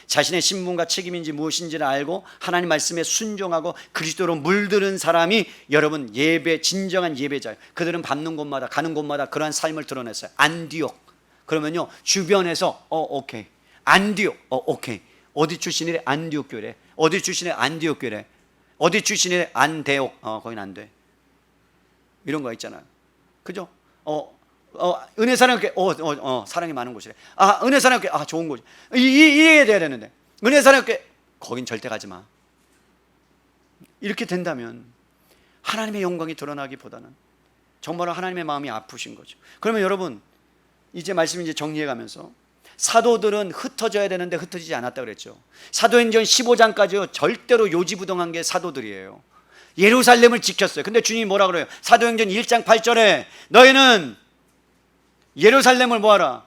자신의 신분과 책임인지 무엇인지를 알고 하나님 말씀에 순종하고 그리스도로 물드는 사람이 여러분 진정한 예배자예요. 그들은 밟는 곳마다 가는 곳마다 그러한 삶을 드러냈어요. 안디옥 그러면요 주변에서 오케이 안디옥 오케이 어디 출신이래? 안디옥 교회. 어디 출신의 안디옥 교회. 어디 출신의 안대옥. 거긴 안 돼. 이런 거 있잖아요. 그죠? 은혜 사랑교회. 사랑이 많은 곳이래. 은혜 사랑교회. 좋은 곳. 이해돼야 되는데. 은혜 사랑교회. 거긴 절대 가지 마. 이렇게 된다면 하나님의 영광이 드러나기보다는 정말로 하나님의 마음이 아프신 거죠. 그러면 여러분 이제 말씀 이제 정리해 가면서 사도들은 흩어져야 되는데 흩어지지 않았다 그랬죠. 사도행전 15장까지요 절대로 요지부동한 게 사도들이에요. 예루살렘을 지켰어요. 근데 주님이 뭐라 그래요? 사도행전 1장 8절에 너희는 예루살렘을 뭐하라?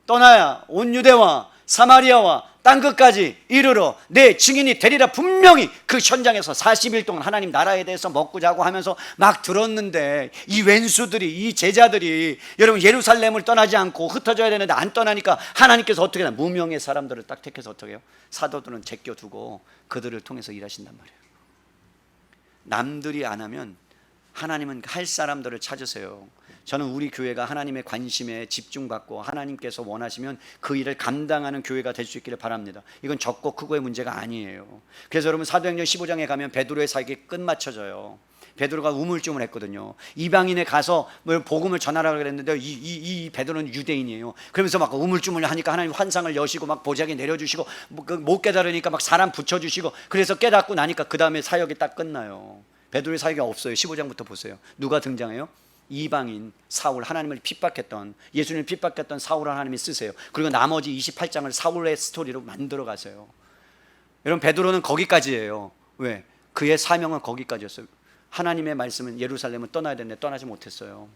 떠나야 온 유대와 사마리아와 땅끝까지 이르러 내 증인이 되리라. 분명히 그 현장에서 40일 동안 하나님 나라에 대해서 먹고 자고 하면서 막 들었는데, 이 왼수들이, 이 제자들이 여러분 예루살렘을 떠나지 않고 흩어져야 되는데 안 떠나니까 하나님께서 어떻게 하나? 무명의 사람들을 딱 택해서 어떻게 해요? 사도들은 제껴두고 그들을 통해서 일하신단 말이에요. 남들이 안 하면 하나님은 할 사람들을 찾으세요. 저는 우리 교회가 하나님의 관심에 집중받고 하나님께서 원하시면 그 일을 감당하는 교회가 될 수 있기를 바랍니다. 이건 적고 크고의 문제가 아니에요. 그래서 여러분 사도행전 15장에 가면 베드로의 사역이 끝마쳐져요. 베드로가 우물쭈물했거든요. 이방인에 가서 복음을 전하라고 그랬는데 이 베드로는 유대인이에요. 그러면서 막 우물쭈물 하니까 하나님 환상을 여시고 막 보자기 내려주시고 못 깨달으니까 막 사람 붙여주시고, 그래서 깨닫고 나니까 그 다음에 사역이 딱 끝나요. 베드로의 사역이 없어요. 15장부터 보세요. 누가 등장해요? 이방인 사울, 하나님을 핍박했던, 예수님을 핍박했던 사울을 하나님이 쓰세요. 그리고 나머지 28장을 사울의 스토리로 만들어 가세요. 여러분 베드로는 거기까지예요. 왜? 그의 사명은 거기까지였어요. 하나님의 말씀은 예루살렘을 떠나야 되는데 떠나지 못했어요.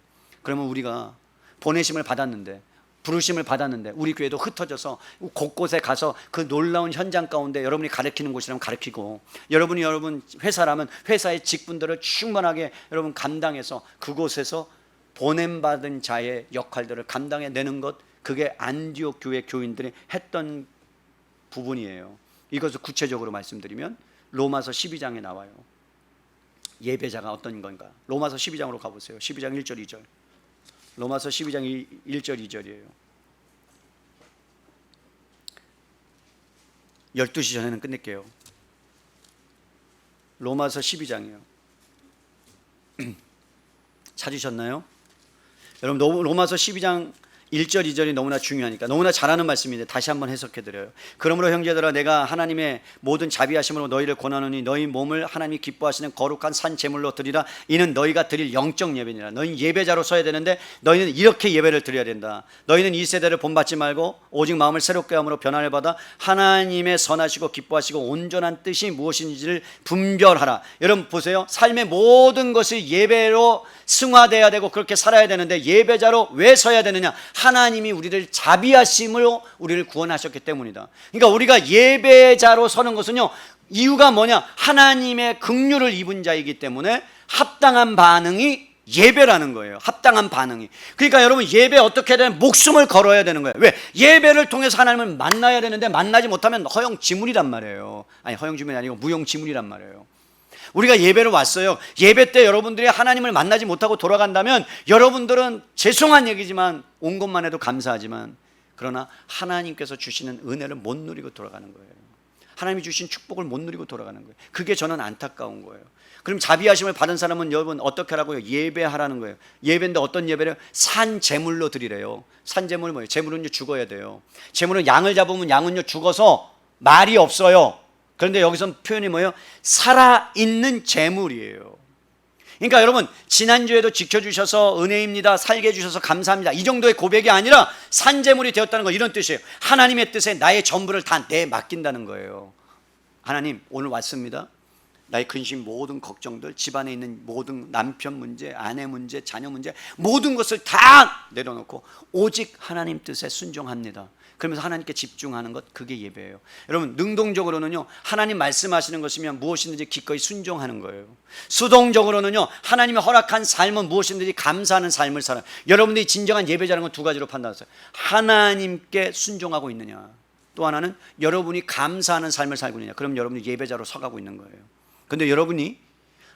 그러면 우리가 보내심을 받았는데, 부르심을 받았는데 우리 교회도 흩어져서 곳곳에 가서 그 놀라운 현장 가운데 여러분이 가르치는 곳이라면 가르치고, 여러분 회사라면 회사의 직분들을 충분하게 여러분 감당해서 그곳에서 보냄받은 자의 역할들을 감당해내는 것, 그게 안디옥 교회 교인들이 했던 부분이에요. 이것을 구체적으로 말씀드리면 로마서 12장에 나와요. 예배자가 어떤 건가? 로마서 12장으로 가보세요. 12장 1절 2절. 로마서 12장 1절 2절이에요. 12시 전에는 끝낼게요. 로마서 12장이에요. 찾으셨나요? 여러분 로마서 12장 1절 2절이 너무나 중요하니까, 너무나 잘하는 말씀인데 다시 한번 해석해드려요. 그러므로 형제들아, 내가 하나님의 모든 자비하심으로 너희를 권하노니 너희 몸을 하나님이 기뻐하시는 거룩한 산 제물로 드리라. 이는 너희가 드릴 영적 예배니라. 너희는 예배자로 서야 되는데 너희는 이렇게 예배를 드려야 된다. 너희는 이 세대를 본받지 말고 오직 마음을 새롭게 함으로 변화를 받아 하나님의 선하시고 기뻐하시고 온전한 뜻이 무엇인지를 분별하라. 여러분 보세요. 삶의 모든 것이 예배로 승화돼야 되고 그렇게 살아야 되는데, 예배자로 왜 서야 되느냐? 하나님이 우리를 자비하심으로 우리를 구원하셨기 때문이다. 그러니까 우리가 예배자로 서는 것은요, 이유가 뭐냐? 하나님의 긍휼을 입은 자이기 때문에 합당한 반응이 예배라는 거예요. 합당한 반응이. 그러니까 여러분 예배 어떻게 해야 되냐? 목숨을 걸어야 되는 거예요. 왜? 예배를 통해서 하나님을 만나야 되는데 만나지 못하면 허영지물이란 말이에요. 아니, 허영지물이 아니고 무용지물이란 말이에요. 우리가 예배를 왔어요. 예배 때 여러분들이 하나님을 만나지 못하고 돌아간다면 여러분들은 죄송한 얘기지만 온 것만 해도 감사하지만, 그러나 하나님께서 주시는 은혜를 못 누리고 돌아가는 거예요. 하나님이 주신 축복을 못 누리고 돌아가는 거예요. 그게 저는 안타까운 거예요. 그럼 자비하심을 받은 사람은 여러분 어떻게 하라고요? 예배하라는 거예요. 예배인데 어떤 예배를? 산 제물로 드리래요. 산 제물 뭐예요? 제물은요 죽어야 돼요. 제물은 양을 잡으면 양은요 죽어서 말이 없어요. 그런데 여기서 표현이 뭐예요? 살아있는 제물이에요. 그러니까 여러분 지난주에도 지켜주셔서 은혜입니다, 살게 해주셔서 감사합니다, 이 정도의 고백이 아니라 산제물이 되었다는 거, 이런 뜻이에요. 하나님의 뜻에 나의 전부를 다 내 맡긴다는 거예요. 하나님 오늘 왔습니다. 나의 근심, 모든 걱정들, 집안에 있는 모든 남편 문제, 아내 문제, 자녀 문제, 모든 것을 다 내려놓고 오직 하나님 뜻에 순종합니다. 그러면서 하나님께 집중하는 것, 그게 예배예요. 여러분 능동적으로는요, 하나님 말씀하시는 것이면 무엇이든지 기꺼이 순종하는 거예요. 수동적으로는요, 하나님이 허락한 삶은 무엇이든지 감사하는 삶을 살아요. 여러분들이 진정한 예배자라는 건 두 가지로 판단하세요. 하나님께 순종하고 있느냐, 또 하나는 여러분이 감사하는 삶을 살고 있느냐. 그럼 여러분이 예배자로 서가고 있는 거예요. 근데 여러분이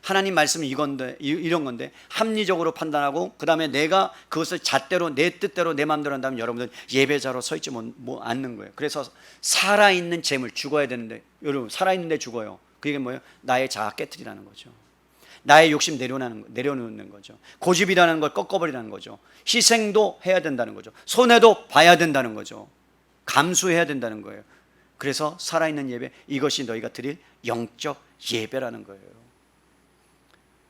하나님 말씀은 이건데, 이런 건데 합리적으로 판단하고 그 다음에 내가 그것을 잣대로 내 뜻대로 내 마음대로 한다면 여러분들 예배자로 서 있지 않는 거예요. 그래서 살아있는 재물, 죽어야 되는데, 여러분 살아있는데 죽어요. 그게 뭐예요? 나의 자아 깨트리라는 거죠. 나의 욕심 내려놓는 거죠. 고집이라는 걸 꺾어버리라는 거죠. 희생도 해야 된다는 거죠. 손해도 봐야 된다는 거죠. 감수해야 된다는 거예요. 그래서 살아있는 예배, 이것이 너희가 드릴 영적 예배라는 거예요.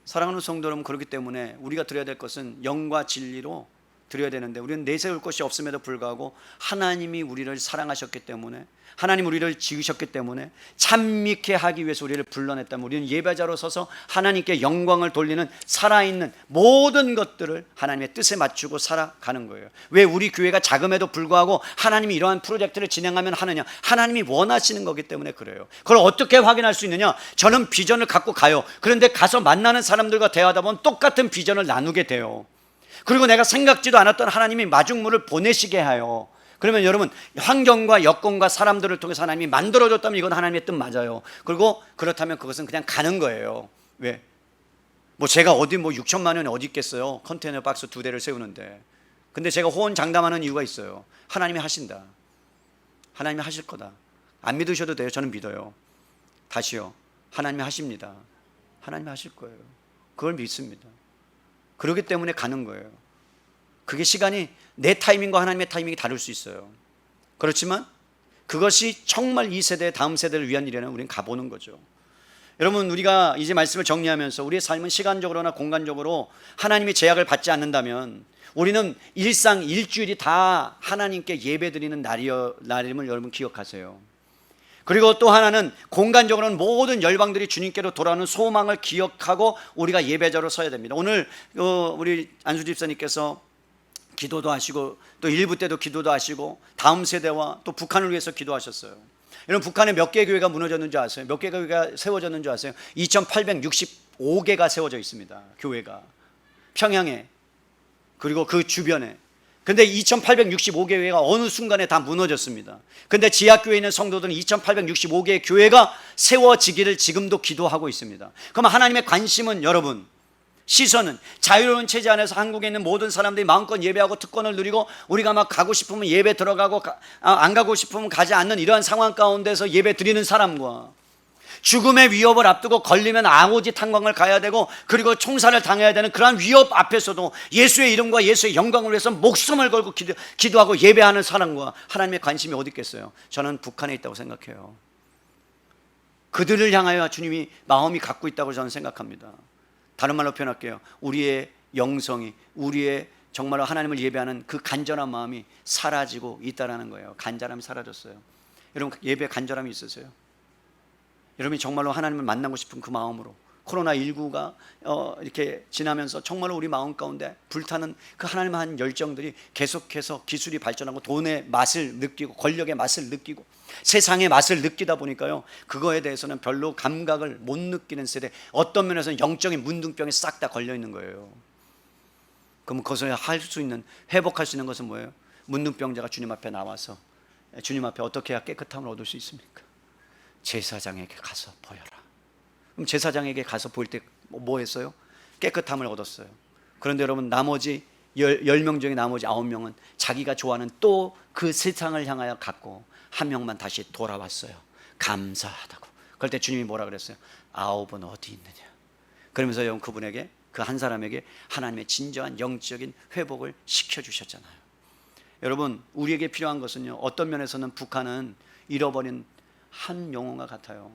사랑하는 성도 여러분, 그렇기 때문에 우리가 드려야 될 것은 영과 진리로 드려야 되는데 우리는 내세울 것이 없음에도 불구하고 하나님이 우리를 사랑하셨기 때문에, 하나님 우리를 지으셨기 때문에 참미케 하기 위해서 우리를 불러냈다면 우리는 예배자로 서서 하나님께 영광을 돌리는 살아있는 모든 것들을 하나님의 뜻에 맞추고 살아가는 거예요. 왜 우리 교회가 작음에도 불구하고 하나님이 이러한 프로젝트를 진행하면 하느냐? 하나님이 원하시는 거기 때문에 그래요. 그걸 어떻게 확인할 수 있느냐? 저는 비전을 갖고 가요. 그런데 가서 만나는 사람들과 대화하다 보면 똑같은 비전을 나누게 돼요. 그리고 내가 생각지도 않았던 하나님이 마중물을 보내시게 해요. 그러면 여러분, 환경과 여건과 사람들을 통해서 하나님이 만들어줬다면 이건 하나님의 뜻 맞아요. 그리고 그렇다면 그것은 그냥 가는 거예요. 왜? 뭐 제가 어디 뭐 6천만 원이 어디 있겠어요? 컨테이너 박스 2대를 세우는데. 근데 제가 호언장담하는 이유가 있어요. 하나님이 하신다. 하나님이 하실 거다. 안 믿으셔도 돼요. 저는 믿어요. 다시요. 하나님이 하십니다. 하나님이 하실 거예요. 그걸 믿습니다. 그렇기 때문에 가는 거예요. 그게 시간이 내 타이밍과 하나님의 타이밍이 다를 수 있어요. 그렇지만 그것이 정말 이 세대, 다음 세대를 위한 일이라면 우리는 가보는 거죠. 여러분, 우리가 이제 말씀을 정리하면서 우리의 삶은 시간적으로나 공간적으로 하나님의 제약을 받지 않는다면 우리는 일상, 일주일이 다 하나님께 예배드리는 날임을 여러분 기억하세요. 그리고 또 하나는 공간적으로는 모든 열방들이 주님께로 돌아오는 소망을 기억하고 우리가 예배자로 서야 됩니다. 오늘 우리 안수 집사님께서 기도도 하시고 또 일부 때도 기도도 하시고 다음 세대와 또 북한을 위해서 기도하셨어요. 여러분, 북한에 몇 개의 교회가 무너졌는지 아세요? 몇 개의 교회가 세워졌는지 아세요? 2865개가 세워져 있습니다. 교회가 평양에, 그리고 그 주변에. 근데 2865개가 어느 순간에 다 무너졌습니다. 근데 지하교회에 있는 성도들은 2865개의 교회가 세워지기를 지금도 기도하고 있습니다. 그럼 하나님의 관심은, 여러분, 시선은 자유로운 체제 안에서 한국에 있는 모든 사람들이 마음껏 예배하고 특권을 누리고 우리가 막 가고 싶으면 예배 들어가고 안 가고 싶으면 가지 않는 이러한 상황 가운데서 예배 드리는 사람과 죽음의 위협을 앞두고 걸리면 아오지 탄광을 가야 되고 그리고 총살을 당해야 되는 그러한 위협 앞에서도 예수의 이름과 예수의 영광을 위해서 목숨을 걸고 기도하고 예배하는 사람과 하나님의 관심이 어디 있겠어요? 저는 북한에 있다고 생각해요. 그들을 향하여 주님이 마음이 갖고 있다고 저는 생각합니다. 다른 말로 표현할게요. 우리의 영성이, 우리의 정말로 하나님을 예배하는 그 간절한 마음이 사라지고 있다는 거예요. 간절함이 사라졌어요. 여러분, 예배에 간절함이 있으세요? 여러분이 정말로 하나님을 만나고 싶은 그 마음으로 코로나19가 이렇게 지나면서 정말로 우리 마음 가운데 불타는 그 하나님을 한 열정들이 계속해서 기술이 발전하고 돈의 맛을 느끼고 권력의 맛을 느끼고 세상의 맛을 느끼다 보니까요, 그거에 대해서는 별로 감각을 못 느끼는 세대, 어떤 면에서는 영적인 문둥병이 싹 다 걸려 있는 거예요. 그럼 그것을 할 수 있는, 회복할 수 있는 것은 뭐예요? 문둥병자가 주님 앞에 나와서 주님 앞에 어떻게 해야 깨끗함을 얻을 수 있습니까? 제사장에게 가서 보여라. 그럼 제사장에게 가서 보일 때 뭐 했어요? 깨끗함을 얻었어요. 그런데 여러분, 나머지 10명 중에 나머지 9명은 자기가 좋아하는 또 그 세상을 향하여 갔고 한 명만 다시 돌아왔어요. 감사하다고. 그럴 때 주님이 뭐라 그랬어요? 9은 어디 있느냐. 그러면서 여러분, 그분에게, 그 한 사람에게 하나님의 진정한 영적인 회복을 시켜주셨잖아요. 여러분, 우리에게 필요한 것은요, 어떤 면에서는 북한은 잃어버린 한 영혼과 같아요.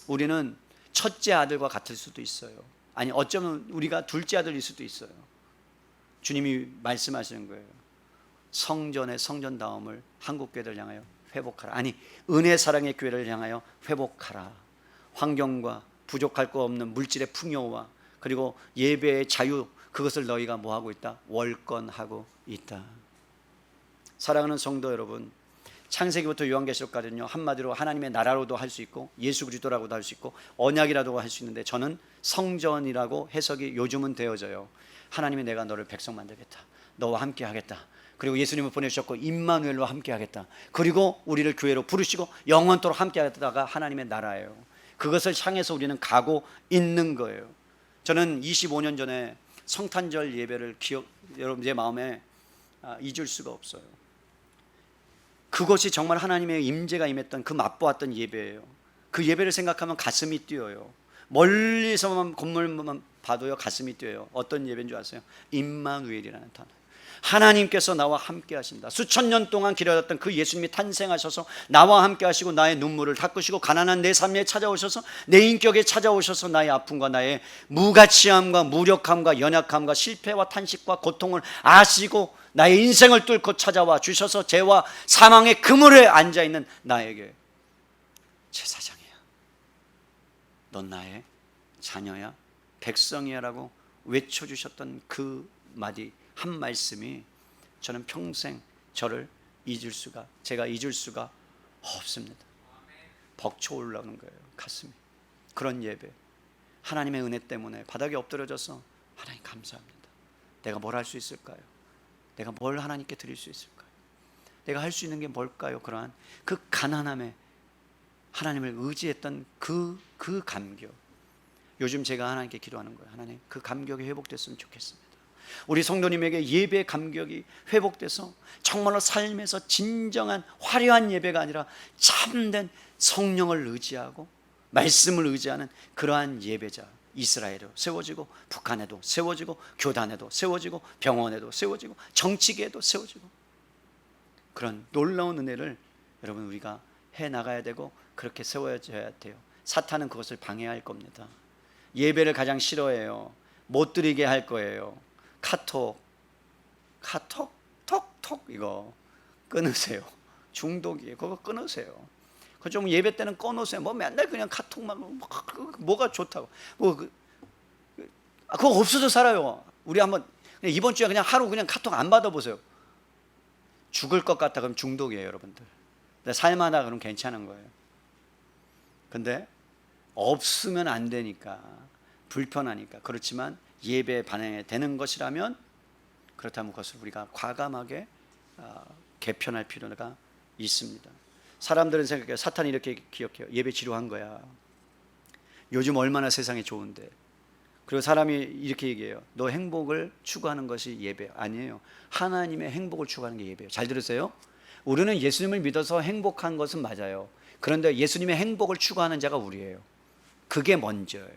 우리는 첫째 아들과 같을 수도 있어요. 아니, 어쩌면 우리가 둘째 아들일 수도 있어요. 주님이 말씀하시는 거예요. 성전의 성전다움을 한국 교회를 향하여 회복하라. 아니, 은혜 사랑의 교회를 향하여 회복하라. 환경과 부족할 거 없는 물질의 풍요와 그리고 예배의 자유, 그것을 너희가 뭐하고 있다? 월권하고 있다. 사랑하는 성도 여러분, 창세기부터 요한계시록까지는요, 한마디로 하나님의 나라로도 할 수 있고 예수 그리스도라고도 할 수 있고 언약이라도 할 수 있는데, 저는 성전이라고 해석이 요즘은 되어져요. 하나님이 내가 너를 백성 만들겠다, 너와 함께 하겠다, 그리고 예수님을 보내주셨고 임마누엘로 함께 하겠다, 그리고 우리를 교회로 부르시고 영원토록 함께 하겠다가 하나님의 나라예요. 그것을 향해서 우리는 가고 있는 거예요. 저는 25년 전에 성탄절 예배를 여러분 제 마음에 잊을 수가 없어요. 그것이 정말 하나님의 임재가 임했던, 그 맛보았던 예배예요. 그 예배를 생각하면 가슴이 뛰어요. 멀리서만 건물만 봐도요, 가슴이 뛰어요. 어떤 예배인 줄 아세요? 임마누엘이라는 단어. 하나님께서 나와 함께 하신다. 수천 년 동안 기다렸던 그 예수님이 탄생하셔서 나와 함께 하시고 나의 눈물을 닦으시고 가난한 내 삶에 찾아오셔서 내 인격에 찾아오셔서 나의 아픔과 나의 무가치함과 무력함과 연약함과 실패와 탄식과 고통을 아시고 나의 인생을 뚫고 찾아와 주셔서 죄와 사망의 그물에 앉아있는 나에게 제사장이야, 넌 나의 자녀야, 백성이야 라고 외쳐주셨던 그 마디 한 말씀이 저는 평생 제가 잊을 수가 없습니다. 벅차 올라오는 거예요, 가슴이. 그런 예배, 하나님의 은혜 때문에 바닥에 엎드려져서 하나님 감사합니다. 내가 뭘 할 수 있을까요? 내가 뭘 하나님께 드릴 수 있을까요? 내가 할 수 있는 게 뭘까요? 그러한 그 가난함에 하나님을 의지했던 그 감격, 요즘 제가 하나님께 기도하는 거예요. 하나님, 그 감격이 회복됐으면 좋겠습니다. 우리 성도님에게 예배의 감격이 회복돼서 정말로 삶에서 진정한 화려한 예배가 아니라 참된 성령을 의지하고 말씀을 의지하는 그러한 예배자, 이스라엘에도 세워지고 북한에도 세워지고 교단에도 세워지고 병원에도 세워지고 정치계에도 세워지고, 그런 놀라운 은혜를 여러분 우리가 해나가야 되고 그렇게 세워져야 돼요. 사탄은 그것을 방해할 겁니다. 예배를 가장 싫어해요. 못 드리게 할 거예요. 카톡 톡 이거 끊으세요. 중독이에요. 그거 끊으세요. 그 좀 예배 때는 꺼놓으세요. 뭐 맨날 그냥 카톡만, 뭐가 좋다고. 그거 없어도 살아요. 우리 한번 이번 주에 그냥 하루 그냥 카톡 안 받아보세요. 죽을 것 같다 그럼 중독이에요, 여러분들. 근데 살만하다 그러면 괜찮은 거예요. 근데 없으면 안 되니까, 불편하니까. 그렇지만 예배에 반영이 되는 것이라면, 그렇다면 그것을 우리가 과감하게 개편할 필요가 있습니다. 사람들은 생각해요. 사탄이 이렇게 기억해요. 예배 지루한 거야. 요즘 얼마나 세상이 좋은데. 그리고 사람이 이렇게 얘기해요. 너 행복을 추구하는 것이 예배 아니에요. 하나님의 행복을 추구하는 게 예배예요. 잘 들으세요. 우리는 예수님을 믿어서 행복한 것은 맞아요. 그런데 예수님의 행복을 추구하는 자가 우리예요. 그게 먼저예요.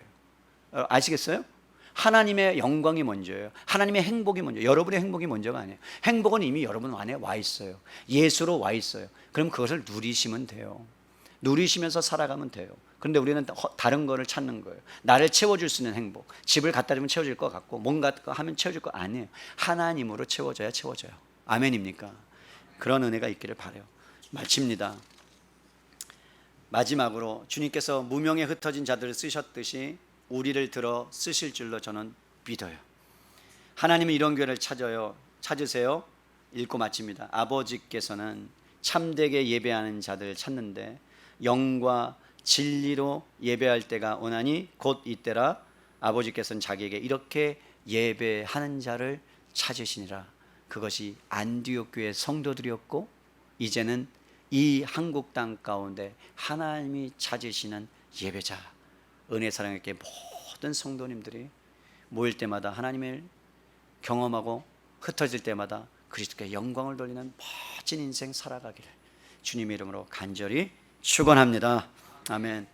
아시겠어요? 하나님의 영광이 먼저예요. 하나님의 행복이 먼저예요. 여러분의 행복이 먼저가 아니에요. 행복은 이미 여러분 안에 와 있어요. 예수로 와 있어요. 그럼 그것을 누리시면 돼요. 누리시면서 살아가면 돼요. 그런데 우리는 다른 거를 찾는 거예요. 나를 채워줄 수 있는 행복. 집을 갖다 주면 채워질 것 같고 뭔가 하면 채워질 거 아니에요. 하나님으로 채워져요. 아멘입니까? 그런 은혜가 있기를 바라요. 마칩니다. 마지막으로 주님께서 무명에 흩어진 자들을 쓰셨듯이 우리를 들어 쓰실 줄로 저는 믿어요. 하나님은 이런 교회를 찾으세요. 읽고 마칩니다. 아버지께서는 참되게 예배하는 자들을 찾는데 영과 진리로 예배할 때가 오나니 곧 이때라. 아버지께서는 자기에게 이렇게 예배하는 자를 찾으시니라. 그것이 안디옥 교회 성도들이었고, 이제는 이 한국 땅 가운데 하나님이 찾으시는 예배자, 은혜 사랑에게 모든 성도님들이 모일 때마다 하나님을 경험하고 흩어질 때마다 그리스도께 영광을 돌리는 멋진 인생 살아가기를 주님의 이름으로 간절히 축원합니다. 아멘.